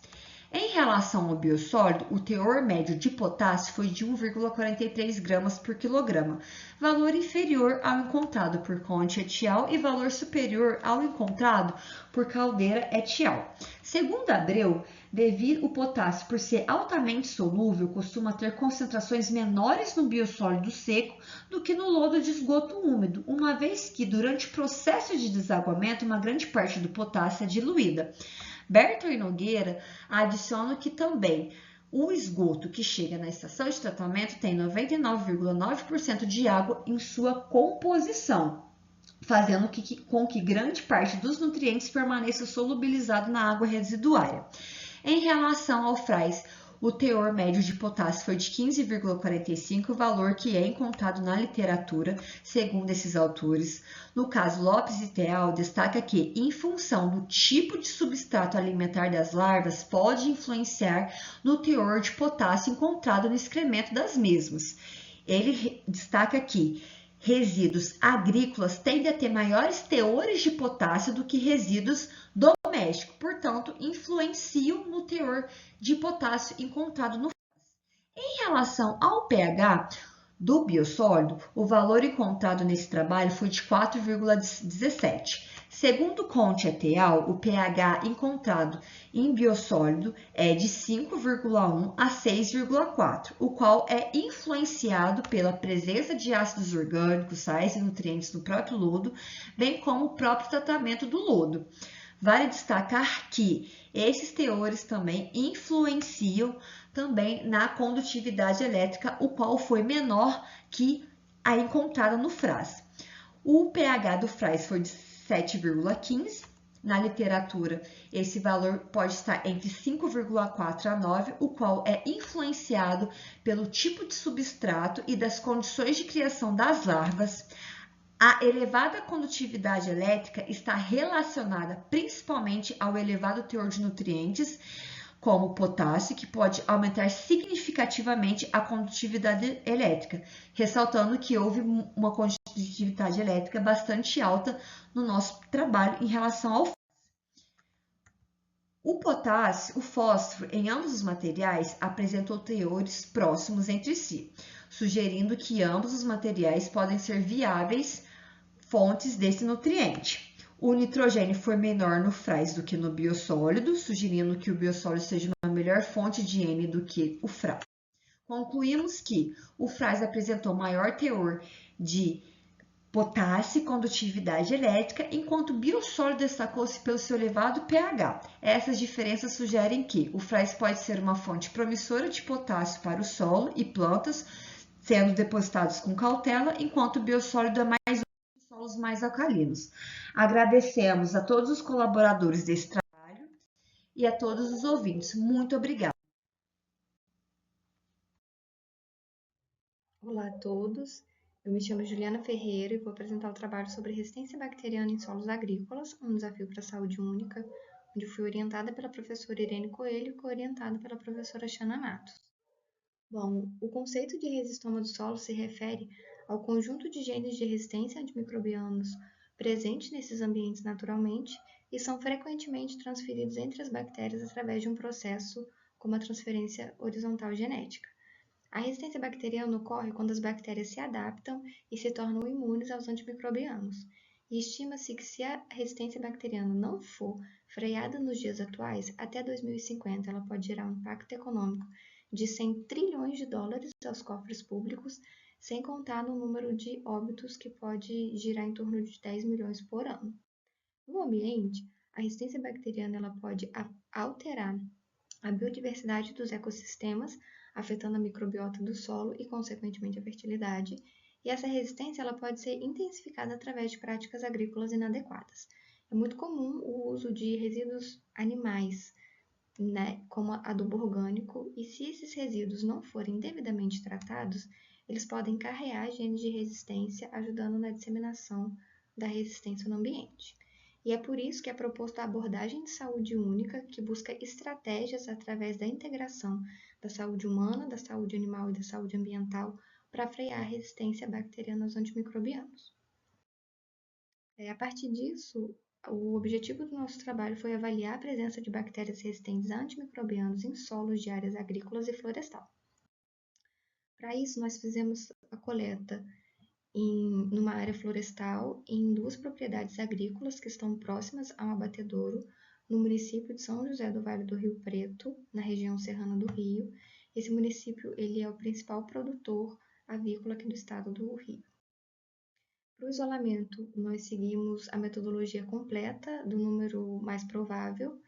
Em relação ao biossólido, o teor médio de potássio foi de 1,43 gramas por quilograma, valor inferior ao encontrado por Conte et al. E valor superior ao encontrado por Caldeira et al. Segundo Abreu, devido o potássio por ser altamente solúvel, costuma ter concentrações menores no biossólido seco do que no lodo de esgoto úmido, uma vez que durante o processo de desaguamento uma grande parte do potássio é diluída. Berton e Nogueira adicionam que também o esgoto que chega na estação de tratamento tem 99,9% de água em sua composição, fazendo com que grande parte dos nutrientes permaneça solubilizado na água residuária. Em relação ao FRAS, o teor médio de potássio foi de 15,45, valor que é encontrado na literatura, segundo esses autores. No caso, Lopes et al. Destaca que, em função do tipo de substrato alimentar das larvas, pode influenciar no teor de potássio encontrado no excremento das mesmas. Ele destaca que resíduos agrícolas tendem a ter maiores teores de potássio do que resíduos domésticos, portanto, influenciam no teor de potássio encontrado no FRAS. Em relação ao pH do biossólido, o valor encontrado nesse trabalho foi de 4,17. Segundo Conte et al., o pH encontrado em biossólido é de 5,1 a 6,4, o qual é influenciado pela presença de ácidos orgânicos, sais e nutrientes no próprio lodo, bem como o próprio tratamento do lodo. Vale destacar que esses teores também influenciam também na condutividade elétrica, o qual foi menor que a encontrada no FRAS. O pH do FRAS foi de 7,15. Na literatura, esse valor pode estar entre 5,4 a 9, o qual é influenciado pelo tipo de substrato e das condições de criação das larvas. A elevada condutividade elétrica está relacionada principalmente ao elevado teor de nutrientes, como o potássio, que pode aumentar significativamente a condutividade elétrica, ressaltando que houve uma condutividade elétrica bastante alta no nosso trabalho em relação ao o potássio, o fósforo, em ambos os materiais, apresentou teores próximos entre si, sugerindo que ambos os materiais podem ser viáveis fontes desse nutriente. O nitrogênio foi menor no frais do que no biossólido, sugerindo que o biossólido seja uma melhor fonte de N do que o frais. Concluímos que o frais apresentou maior teor de potássio e condutividade elétrica, enquanto o biossólido destacou-se pelo seu elevado pH. Essas diferenças sugerem que o frais pode ser uma fonte promissora de potássio para o solo e plantas, sendo depositados com cautela, enquanto o biossólido é mais útil em solos mais alcalinos. Agradecemos a todos os colaboradores desse trabalho e a todos os ouvintes. Muito obrigada. Olá a todos. Eu me chamo Juliana Ferreira e vou apresentar o trabalho sobre resistência bacteriana em solos agrícolas, um desafio para a saúde única, onde fui orientada pela professora Irene Coelho e co-orientada pela professora Xana Matos. Bom, o conceito de resistoma do solo se refere ao conjunto de genes de resistência a antimicrobianos presentes nesses ambientes naturalmente e são frequentemente transferidos entre as bactérias através de um processo como a transferência horizontal genética. A resistência bacteriana ocorre quando as bactérias se adaptam e se tornam imunes aos antimicrobianos. E estima-se que se a resistência bacteriana não for freada nos dias atuais, até 2050 ela pode gerar um impacto econômico de 100 trilhões de dólares aos cofres públicos, sem contar no número de óbitos que pode girar em torno de 10 milhões por ano. No ambiente, a resistência bacteriana ela pode alterar a biodiversidade dos ecossistemas, afetando a microbiota do solo e, consequentemente, a fertilidade. E essa resistência ela pode ser intensificada através de práticas agrícolas inadequadas. É muito comum o uso de resíduos animais, como adubo orgânico, e se esses resíduos não forem devidamente tratados, eles podem carrear genes de resistência, ajudando na disseminação da resistência no ambiente. E é por isso que é proposta a abordagem de saúde única, que busca estratégias através da integração da saúde humana, da saúde animal e da saúde ambiental para frear a resistência bacteriana aos antimicrobianos. A partir disso, o objetivo do nosso trabalho foi avaliar a presença de bactérias resistentes a antimicrobianos em solos de áreas agrícolas e florestal. Para isso, nós fizemos a coleta numa área florestal em 2 propriedades agrícolas que estão próximas a um abatedouro, no município de São José do Vale do Rio Preto, na região serrana do Rio. Esse município ele é o principal produtor avícola aqui do estado do Rio. Para o isolamento, nós seguimos a metodologia completa do número mais provável.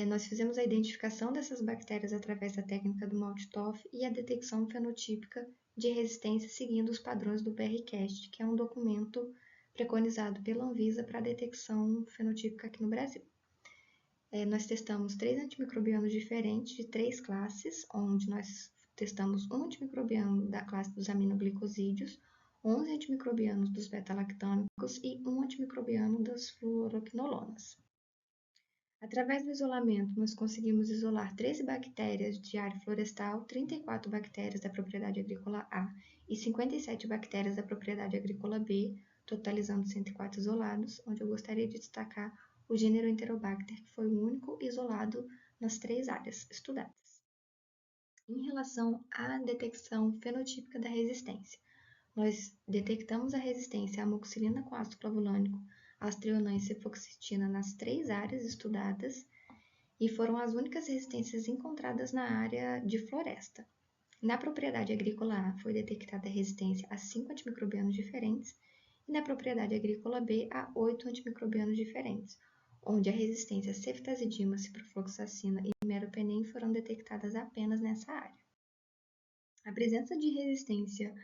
Nós fizemos a identificação dessas bactérias através da técnica do Maltitoph e a detecção fenotípica de resistência seguindo os padrões do BRCAST, que é um documento preconizado pela Anvisa para a detecção fenotípica aqui no Brasil. Nós testamos 3 antimicrobianos diferentes de 3 classes, onde nós testamos um antimicrobiano da classe dos aminoglicosídeos, 11 antimicrobianos dos beta-lactâmicos e um antimicrobiano das fluoroquinolonas. Através do isolamento, nós conseguimos isolar 13 bactérias de área florestal, 34 bactérias da propriedade agrícola A e 57 bactérias da propriedade agrícola B, totalizando 104 isolados, onde eu gostaria de destacar o gênero Enterobacter, que foi o único isolado nas 3 áreas estudadas. Em relação à detecção fenotípica da resistência, nós detectamos a resistência à amoxicilina com ácido clavulânico, astrionã e cefoxitina nas 3 áreas estudadas e foram as únicas resistências encontradas na área de floresta. Na propriedade agrícola A foi detectada a resistência a 5 antimicrobianos diferentes e na propriedade agrícola B a 8 antimicrobianos diferentes, onde a resistência a ceftazidima, ciprofloxacina e meropenem foram detectadas apenas nessa área. A presença de resistência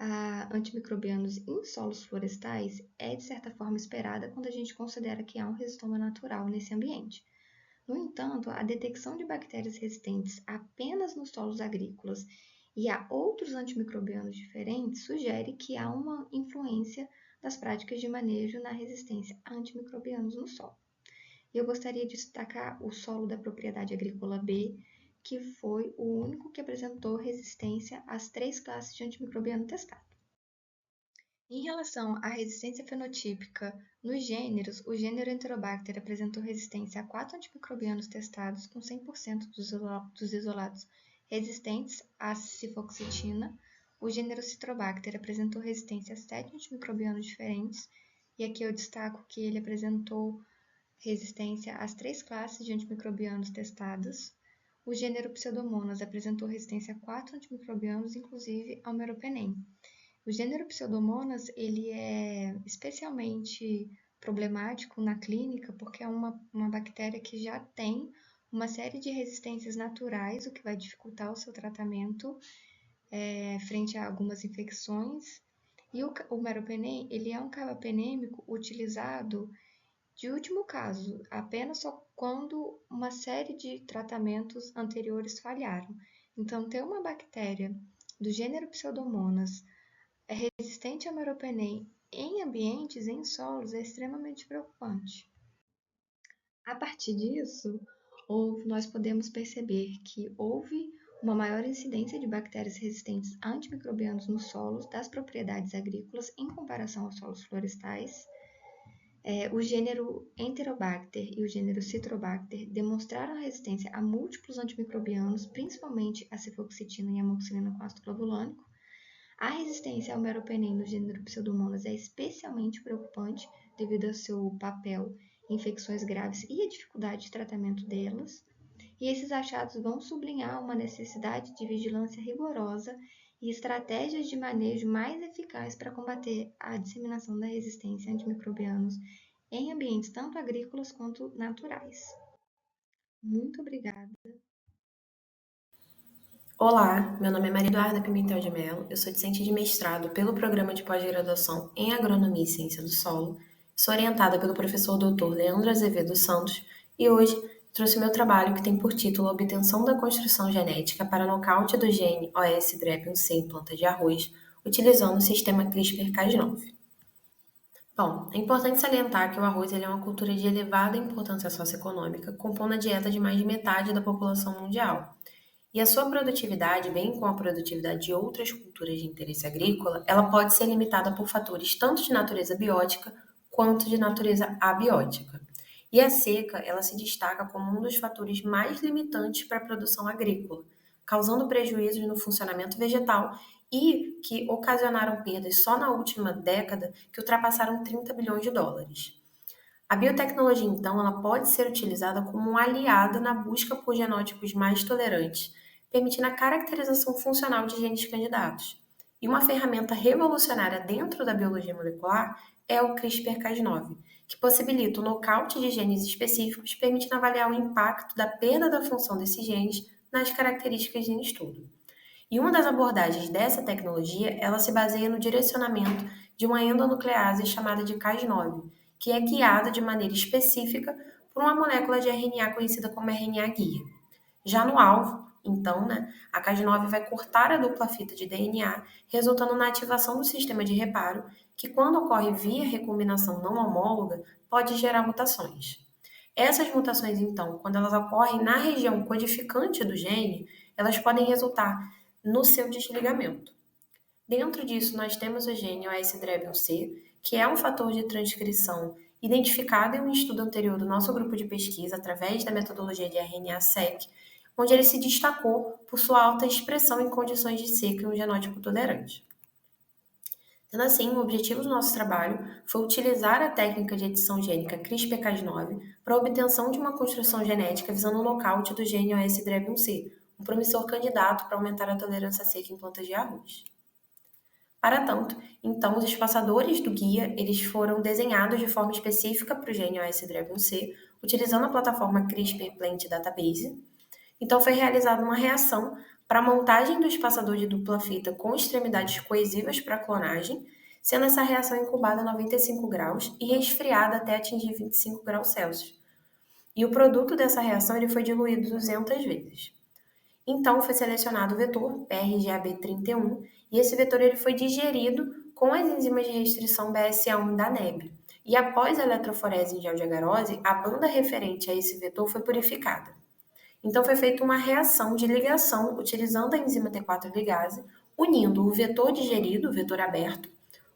a antimicrobianos em solos florestais é, de certa forma, esperada quando a gente considera que há um rizoma natural nesse ambiente. No entanto, a detecção de bactérias resistentes apenas nos solos agrícolas e a outros antimicrobianos diferentes sugere que há uma influência das práticas de manejo na resistência a antimicrobianos no solo. E eu gostaria de destacar o solo da propriedade agrícola B, que foi o único que apresentou resistência às 3 classes de antimicrobiano testado. Em relação à resistência fenotípica nos gêneros, o gênero Enterobacter apresentou resistência a 4 antimicrobianos testados, com 100% dos isolados resistentes à cifoxitina. O gênero Citrobacter apresentou resistência a 7 antimicrobianos diferentes, e aqui eu destaco que ele apresentou resistência às 3 classes de antimicrobianos testadas. O gênero Pseudomonas apresentou resistência a 4 antimicrobianos, inclusive ao meropenem. O gênero Pseudomonas ele é especialmente problemático na clínica porque é uma bactéria que já tem uma série de resistências naturais, o que vai dificultar o seu tratamento frente a algumas infecções. E o meropenem ele é um carbapenêmico utilizado de último caso, apenas só quando uma série de tratamentos anteriores falharam. Então, ter uma bactéria do gênero Pseudomonas resistente ao meropenem em ambientes, em solos, é extremamente preocupante. A partir disso, nós podemos perceber que houve uma maior incidência de bactérias resistentes a antimicrobianos nos solos das propriedades agrícolas em comparação aos solos florestais. O gênero Enterobacter e o gênero Citrobacter demonstraram resistência a múltiplos antimicrobianos, principalmente a cifoxitina e a amoxicilina com ácido clavulânico. A resistência ao meropenem no gênero Pseudomonas é especialmente preocupante devido ao seu papel em infecções graves e a dificuldade de tratamento delas. E esses achados vão sublinhar uma necessidade de vigilância rigorosa e estratégias de manejo mais eficazes para combater a disseminação da resistência a antimicrobianos em ambientes tanto agrícolas quanto naturais. Muito obrigada. Olá, meu nome é Maria Eduarda Pimentel de Mello, eu sou discente de mestrado pelo Programa de Pós-Graduação em Agronomia e Ciência do Solo, sou orientada pelo professor Dr. Leandro Azevedo Santos e hoje trouxe meu trabalho que tem por título a obtenção da construção genética para nocaute do gene OS-DREP1C em planta de arroz, utilizando o sistema CRISPR-Cas9. Bom, é importante salientar que o arroz é uma cultura de elevada importância socioeconômica, compondo a dieta de mais de metade da população mundial. E a sua produtividade, bem como a produtividade de outras culturas de interesse agrícola, ela pode ser limitada por fatores tanto de natureza biótica quanto de natureza abiótica. E a seca, ela se destaca como um dos fatores mais limitantes para a produção agrícola, causando prejuízos no funcionamento vegetal e que ocasionaram perdas só na última década que ultrapassaram 30 bilhões de dólares. A biotecnologia, então, ela pode ser utilizada como um aliada na busca por genótipos mais tolerantes, permitindo a caracterização funcional de genes candidatos. E uma ferramenta revolucionária dentro da biologia molecular é o CRISPR-Cas9, que possibilita o nocaute de genes específicos, permitindo avaliar o impacto da perda da função desses genes nas características em estudo. E uma das abordagens dessa tecnologia, ela se baseia no direcionamento de uma endonuclease chamada de Cas9, que é guiada de maneira específica por uma molécula de RNA conhecida como RNA-guia. Já no alvo, então, a Cas9 vai cortar a dupla fita de DNA, resultando na ativação do sistema de reparo, que quando ocorre via recombinação não homóloga, pode gerar mutações. Essas mutações, então, quando elas ocorrem na região codificante do gene, elas podem resultar no seu desligamento. Dentro disso, nós temos o gene OS-DREB1C, que é um fator de transcrição identificado em um estudo anterior do nosso grupo de pesquisa através da metodologia de RNA-seq, onde ele se destacou por sua alta expressão em condições de seca e um genótipo tolerante. Sendo assim, o objetivo do nosso trabalho foi utilizar a técnica de edição gênica CRISPR-Cas9 para a obtenção de uma construção genética visando o nocaute do gene OS-DREB1C, um promissor candidato para aumentar a tolerância seca em plantas de arroz. Para tanto, então, os espaçadores do guia eles foram desenhados de forma específica para o gene OS-DREB1C, utilizando a plataforma CRISPR Plant Database, Então foi realizada uma reação para a montagem do espaçador de dupla fita com extremidades coesivas para clonagem, sendo essa reação incubada a 95 graus e resfriada até atingir 25 graus Celsius. E o produto dessa reação ele foi diluído 200 vezes. Então foi selecionado o vetor PRGAB31 e esse vetor ele foi digerido com as enzimas de restrição BSA1 da NEB. E após a eletroforese em gel de agarose, a banda referente a esse vetor foi purificada. Então foi feita uma reação de ligação utilizando a enzima T4 ligase, unindo o vetor digerido, o vetor aberto,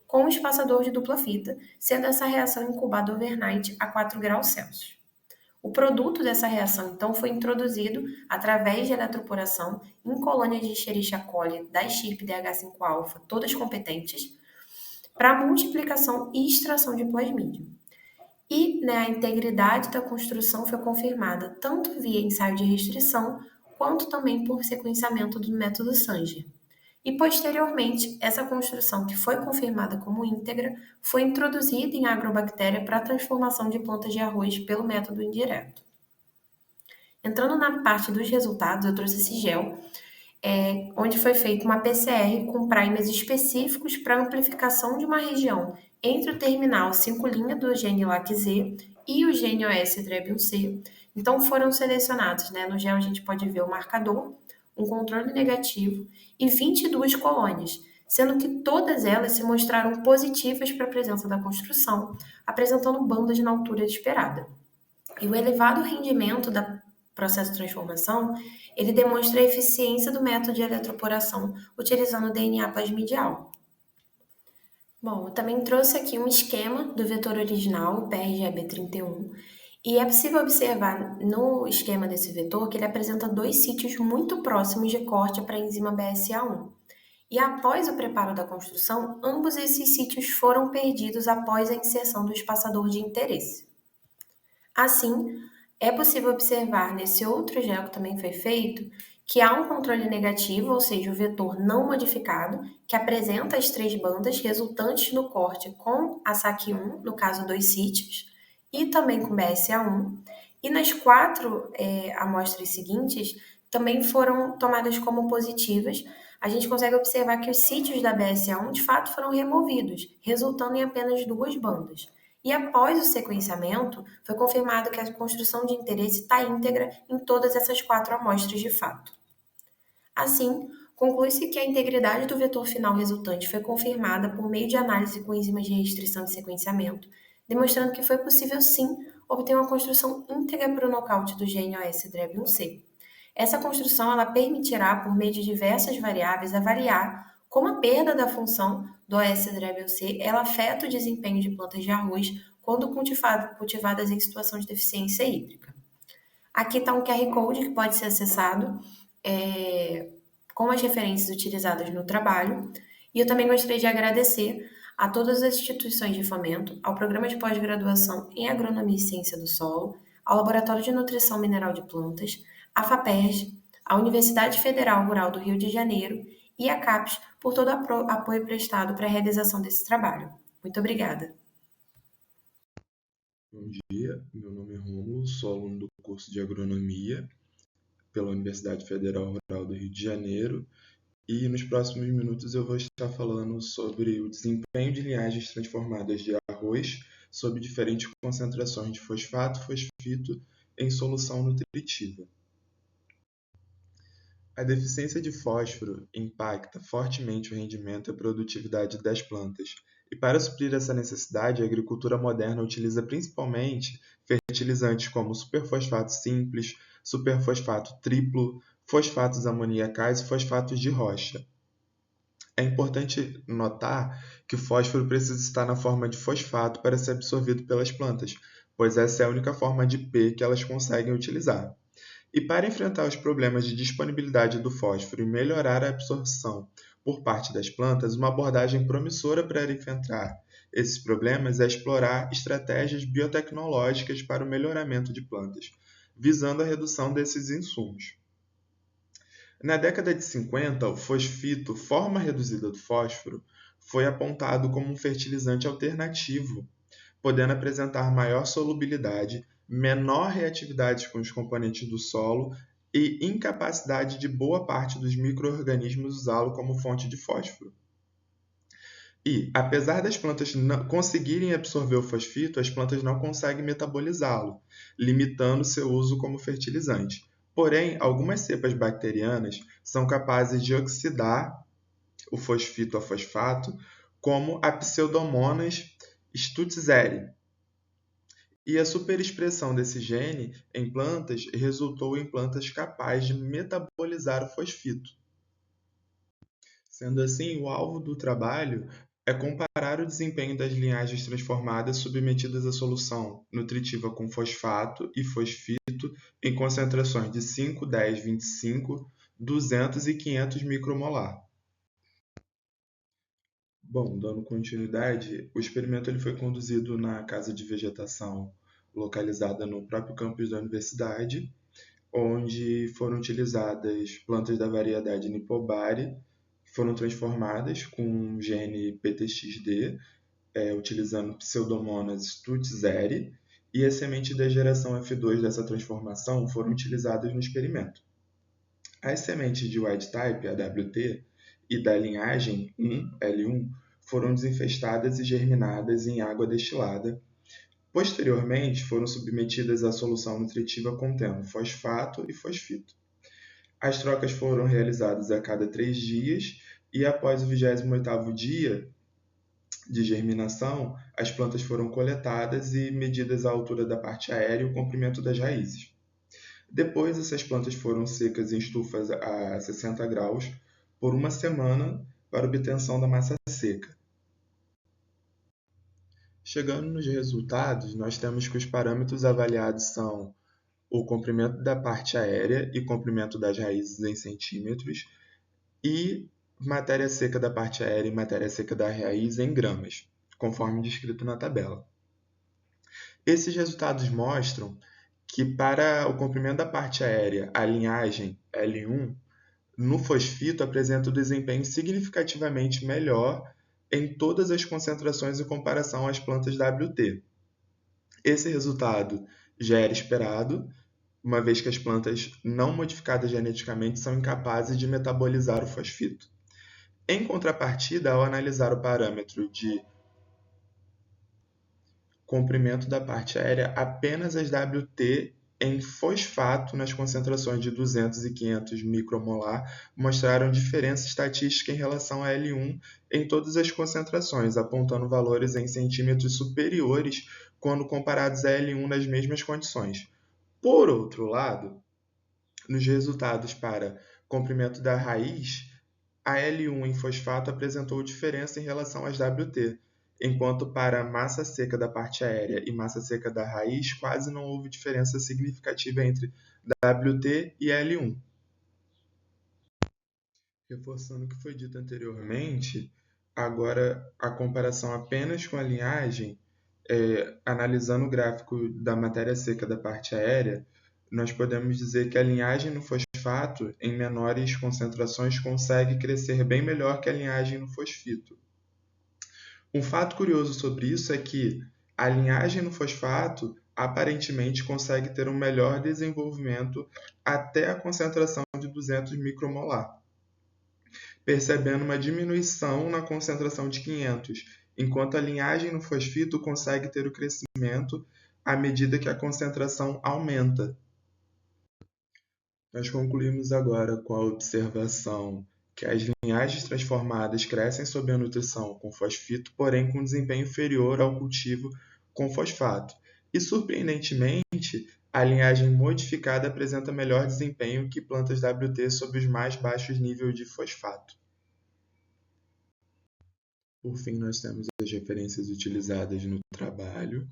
com o espaçador de dupla fita, sendo essa reação incubada overnight a 4 graus Celsius. O produto dessa reação, então, foi introduzido através de eletroporação em colônias de Escherichia coli da estirpe DH5-alfa, todas competentes, para multiplicação e extração de plasmídio. E a integridade da construção foi confirmada tanto via ensaio de restrição, quanto também por sequenciamento do método Sanger. E, posteriormente, essa construção, que foi confirmada como íntegra, foi introduzida em agrobactéria para a transformação de plantas de arroz pelo método indireto. Entrando na parte dos resultados, eu trouxe esse gel, onde foi feita uma PCR com primers específicos para amplificação de uma região entre o terminal 5' do gene LAC-Z e o gene OS-DREB1C. Então, foram selecionados, no gel a gente pode ver o marcador, um controle negativo e 22 colônias, sendo que todas elas se mostraram positivas para a presença da construção, apresentando bandas na altura esperada. E o elevado rendimento do processo de transformação, ele demonstra a eficiência do método de eletroporação utilizando o DNA plasmidial. Bom, eu também trouxe aqui um esquema do vetor original, o PRGAB31, e é possível observar no esquema desse vetor que ele apresenta 2 sítios muito próximos de corte para a enzima BSA1. E após o preparo da construção, ambos esses sítios foram perdidos após a inserção do espaçador de interesse. Assim, é possível observar nesse outro gel que também foi feito que há um controle negativo, ou seja, o vetor não modificado, que apresenta as 3 bandas resultantes no corte com a SAC1, no caso 2 sítios, e também com BSA1, e nas 4 amostras seguintes também foram tomadas como positivas. A gente consegue observar que os sítios da BSA1 de fato foram removidos, resultando em apenas 2 bandas. E após o sequenciamento, foi confirmado que a construção de interesse está íntegra em todas essas 4 amostras de fato. Assim, conclui-se que a integridade do vetor final resultante foi confirmada por meio de análise com enzimas de restrição e sequenciamento, demonstrando que foi possível, sim, obter uma construção íntegra para o nocaute do gene OS-DREB1C. Essa construção ela permitirá, por meio de diversas variáveis, avaliar como a perda da função do OS-DREB1C ela afeta o desempenho de plantas de arroz quando cultivadas em situação de deficiência hídrica. Aqui está um QR Code que pode ser acessado com as referências utilizadas no trabalho. E eu também gostaria de agradecer a todas as instituições de fomento, ao Programa de Pós-Graduação em Agronomia e Ciência do Solo, ao Laboratório de Nutrição Mineral de Plantas, à FAPERJ, à Universidade Federal Rural do Rio de Janeiro e à CAPES por todo o apoio prestado para a realização desse trabalho. Muito obrigada. Bom dia, meu nome é Rômulo, sou aluno do curso de Agronomia pela Universidade Federal Rural do Rio de Janeiro e nos próximos minutos eu vou estar falando sobre o desempenho de linhagens transformadas de arroz sob diferentes concentrações de fosfato e fosfito em solução nutritiva. A deficiência de fósforo impacta fortemente o rendimento e a produtividade das plantas. E para suprir essa necessidade, a agricultura moderna utiliza principalmente fertilizantes como superfosfato simples, superfosfato triplo, fosfatos amoniacais e fosfatos de rocha. É importante notar que o fósforo precisa estar na forma de fosfato para ser absorvido pelas plantas, pois essa é a única forma de P que elas conseguem utilizar. E para enfrentar os problemas de disponibilidade do fósforo e melhorar a absorção por parte das plantas, uma abordagem promissora para enfrentar esses problemas é explorar estratégias biotecnológicas para o melhoramento de plantas, visando a redução desses insumos. Na década de 50, o fosfito, forma reduzida do fósforo, foi apontado como um fertilizante alternativo, podendo apresentar maior solubilidade, menor reatividade com os componentes do solo e incapacidade de boa parte dos micro-organismos usá-lo como fonte de fósforo. E, apesar das plantas conseguirem absorver o fosfito, as plantas não conseguem metabolizá-lo, limitando seu uso como fertilizante. Porém, algumas cepas bacterianas são capazes de oxidar o fosfito a fosfato, como a Pseudomonas stutzeri. E a superexpressão desse gene em plantas resultou em plantas capazes de metabolizar o fosfito. Sendo assim, o alvo do trabalho é comparar o desempenho das linhagens transformadas submetidas à solução nutritiva com fosfato e fosfito em concentrações de 5, 10, 25, 200 e 500 micromolar. Bom, dando continuidade, o experimento ele foi conduzido na casa de vegetação localizada no próprio campus da universidade, onde foram utilizadas plantas da variedade Nipobari, que foram transformadas com o gene PTXD, utilizando Pseudomonas stutzeri, e a semente da geração F2 dessa transformação foram utilizadas no experimento. As sementes de wild type, AWT, e da linhagem 1, L1, foram desinfestadas e germinadas em água destilada. Posteriormente, foram submetidas à solução nutritiva contendo fosfato e fosfito. As trocas foram realizadas a cada 3 dias e após o 28º dia de germinação, as plantas foram coletadas e medidas a altura da parte aérea e o comprimento das raízes. Depois, essas plantas foram secas em estufas a 60 graus por uma semana para obtenção da massa seca. Chegando nos resultados, nós temos que os parâmetros avaliados são o comprimento da parte aérea e comprimento das raízes em centímetros e matéria seca da parte aérea e matéria seca da raiz em gramas, conforme descrito na tabela. Esses resultados mostram que para o comprimento da parte aérea, a linhagem L1, no fosfito apresenta um desempenho significativamente melhor em todas as concentrações em comparação às plantas WT. Esse resultado já era esperado, uma vez que as plantas não modificadas geneticamente são incapazes de metabolizar o fosfito. Em contrapartida, ao analisar o parâmetro de comprimento da parte aérea, apenas as WT em fosfato nas concentrações de 200 e 500 micromolar mostraram diferença estatística em relação a L1 em todas as concentrações, apontando valores em centímetros superiores quando comparados a L1 nas mesmas condições. Por outro lado, nos resultados para comprimento da raiz, a L1 em fosfato apresentou diferença em relação às WT, enquanto para a massa seca da parte aérea e massa seca da raiz quase não houve diferença significativa entre WT e L1. Reforçando o que foi dito anteriormente, agora a comparação apenas com a linhagem, analisando o gráfico da matéria seca da parte aérea, nós podemos dizer que a linhagem no fosfato, em menores concentrações, consegue crescer bem melhor que a linhagem no fosfito. Um fato curioso sobre isso é que a linhagem no fosfato aparentemente consegue ter um melhor desenvolvimento até a concentração de 200 micromolar, percebendo uma diminuição na concentração de 500, enquanto a linhagem no fosfito consegue ter o crescimento à medida que a concentração aumenta. Nós concluímos agora com a observação que as linhagens transformadas crescem sob a nutrição com fosfito, porém com desempenho inferior ao cultivo com fosfato. E, surpreendentemente, a linhagem modificada apresenta melhor desempenho que plantas WT sob os mais baixos níveis de fosfato. Por fim, nós temos as referências utilizadas no trabalho.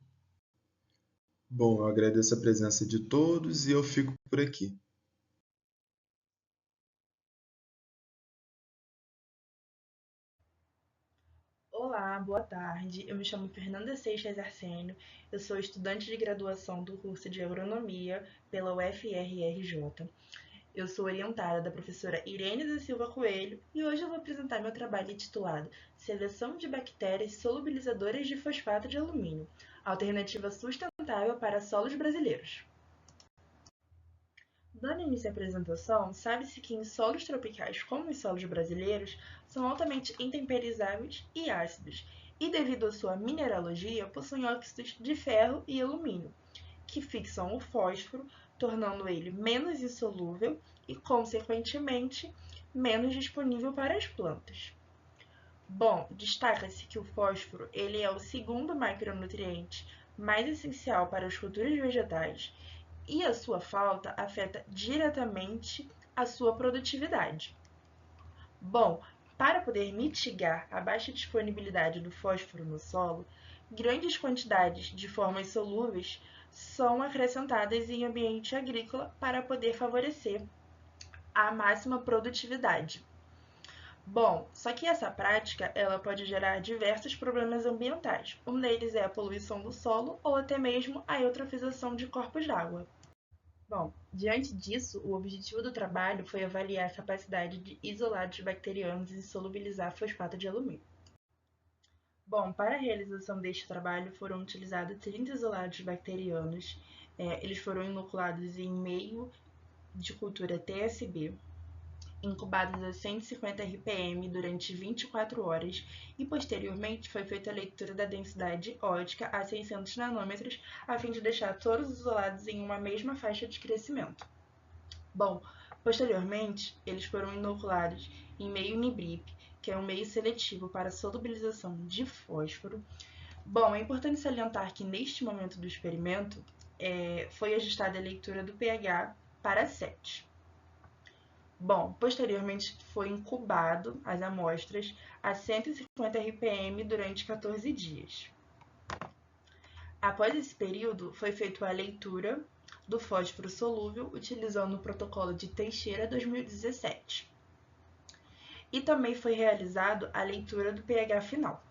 Bom, eu agradeço a presença de todos e eu fico por aqui. Olá, boa tarde. Eu me chamo Fernanda Seixas Arsênio. Eu sou estudante de graduação do curso de Agronomia pela UFRRJ. Eu sou orientada da professora Irene da Silva Coelho e hoje eu vou apresentar meu trabalho intitulado Seleção de bactérias solubilizadoras de fosfato de alumínio, alternativa sustentável para solos brasileiros. Dando início à apresentação, sabe-se que em solos tropicais, como os solos brasileiros, são altamente intemperizáveis e ácidos, e devido à sua mineralogia, possuem óxidos de ferro e alumínio, que fixam o fósforo, tornando ele menos insolúvel e, consequentemente, menos disponível para as plantas. Bom, destaca-se que o fósforo ele é o segundo macronutriente mais essencial para as culturas vegetais e a sua falta afeta diretamente a sua produtividade. Bom, para poder mitigar a baixa disponibilidade do fósforo no solo, grandes quantidades de formas solúveis são acrescentadas em ambiente agrícola para poder favorecer a máxima produtividade. Bom, só que essa prática ela pode gerar diversos problemas ambientais. Um deles é a poluição do solo ou até mesmo a eutrofização de corpos d'água. Bom, diante disso, o objetivo do trabalho foi avaliar a capacidade de isolados bacterianos em solubilizar fosfato de alumínio. Bom, para a realização deste trabalho foram utilizados 30 isolados bacterianos. Eles foram inoculados em meio de cultura TSB, incubados a 150 RPM durante 24 horas e, posteriormente, foi feita a leitura da densidade ótica a 600 nanômetros, a fim de deixar todos os isolados em uma mesma faixa de crescimento. Bom, posteriormente, eles foram inoculados em meio NIBRIP, que é um meio seletivo para a solubilização de fósforo. Bom, é importante salientar que, neste momento do experimento, foi ajustada a leitura do pH para 7. Bom, posteriormente foi incubado as amostras a 150 RPM durante 14 dias. Após esse período, foi feita a leitura do fósforo solúvel utilizando o protocolo de Teixeira 2017. E também foi realizado a leitura do pH final.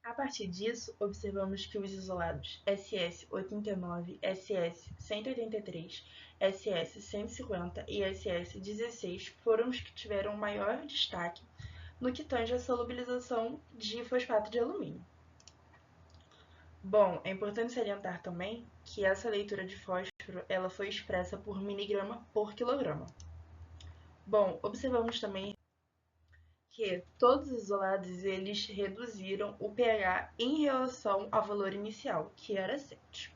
A partir disso, observamos que os isolados SS89, SS183, SS150 e SS16 foram os que tiveram maior destaque no que tange à solubilização de fosfato de alumínio. Bom, é importante salientar também que essa leitura de fósforo ela foi expressa por miligrama por quilograma. Bom, observamos também que todos os isolados eles reduziram o pH em relação ao valor inicial, que era 7.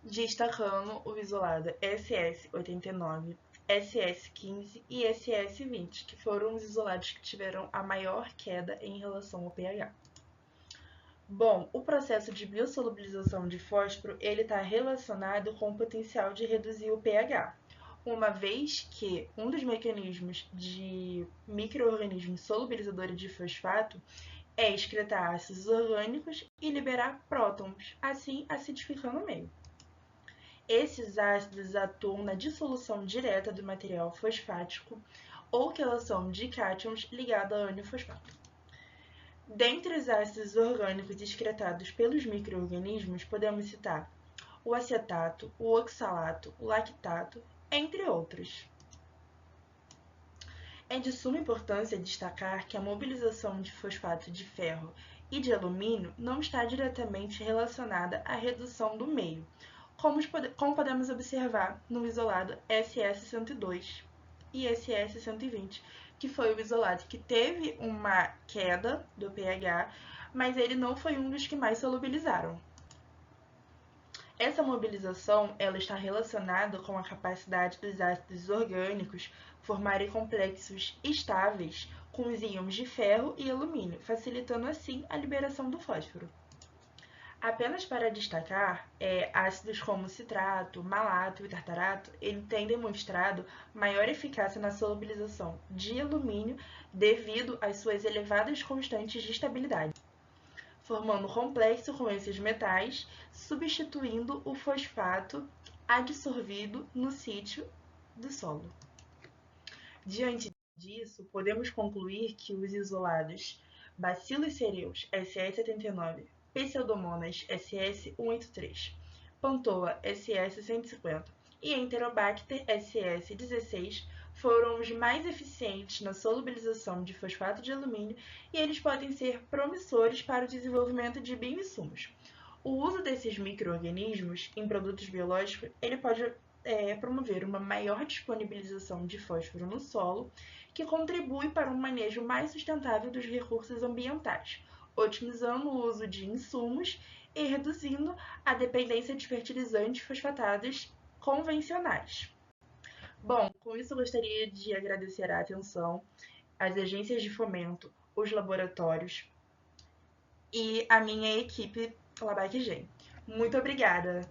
Destacando o isolado SS89, SS15 e SS20, que foram os isolados que tiveram a maior queda em relação ao pH. Bom, o processo de biosolubilização de fósforo ele está relacionado com o potencial de reduzir o pH, uma vez que um dos mecanismos de micro-organismos solubilizadores de fosfato é excretar ácidos orgânicos e liberar prótons, assim acidificando o meio. Esses ácidos atuam na dissolução direta do material fosfático ou quelação de cátions ligado ao ânion fosfato. Dentre os ácidos orgânicos excretados pelos micro-organismos, podemos citar o acetato, o oxalato, o lactato, entre outros. É de suma importância destacar que a mobilização de fosfato de ferro e de alumínio não está diretamente relacionada à redução do meio, como podemos observar no isolado SS102 e SS120, que foi o isolado que teve uma queda do pH, mas ele não foi um dos que mais solubilizaram. Essa mobilização ela está relacionada com a capacidade dos ácidos orgânicos formarem complexos estáveis com os íons de ferro e alumínio, facilitando assim a liberação do fósforo. Apenas para destacar, ácidos como citrato, malato e tartarato têm demonstrado maior eficácia na solubilização de alumínio devido às suas elevadas constantes de estabilidade, formando complexo com esses metais, substituindo o fosfato adsorvido no sítio do solo. Diante disso, podemos concluir que os isolados Bacillus cereus SS79, Pseudomonas SS183, Pantoa SS150 e Enterobacter SS16 foram os mais eficientes na solubilização de fosfato de alumínio e eles podem ser promissores para o desenvolvimento de bioinsumos. O uso desses micro-organismos em produtos biológicos ele pode promover uma maior disponibilização de fósforo no solo, que contribui para um manejo mais sustentável dos recursos ambientais, otimizando o uso de insumos e reduzindo a dependência de fertilizantes fosfatados convencionais. Bom, com isso eu gostaria de agradecer a atenção às agências de fomento, os laboratórios e a minha equipe LabacGen. Muito obrigada!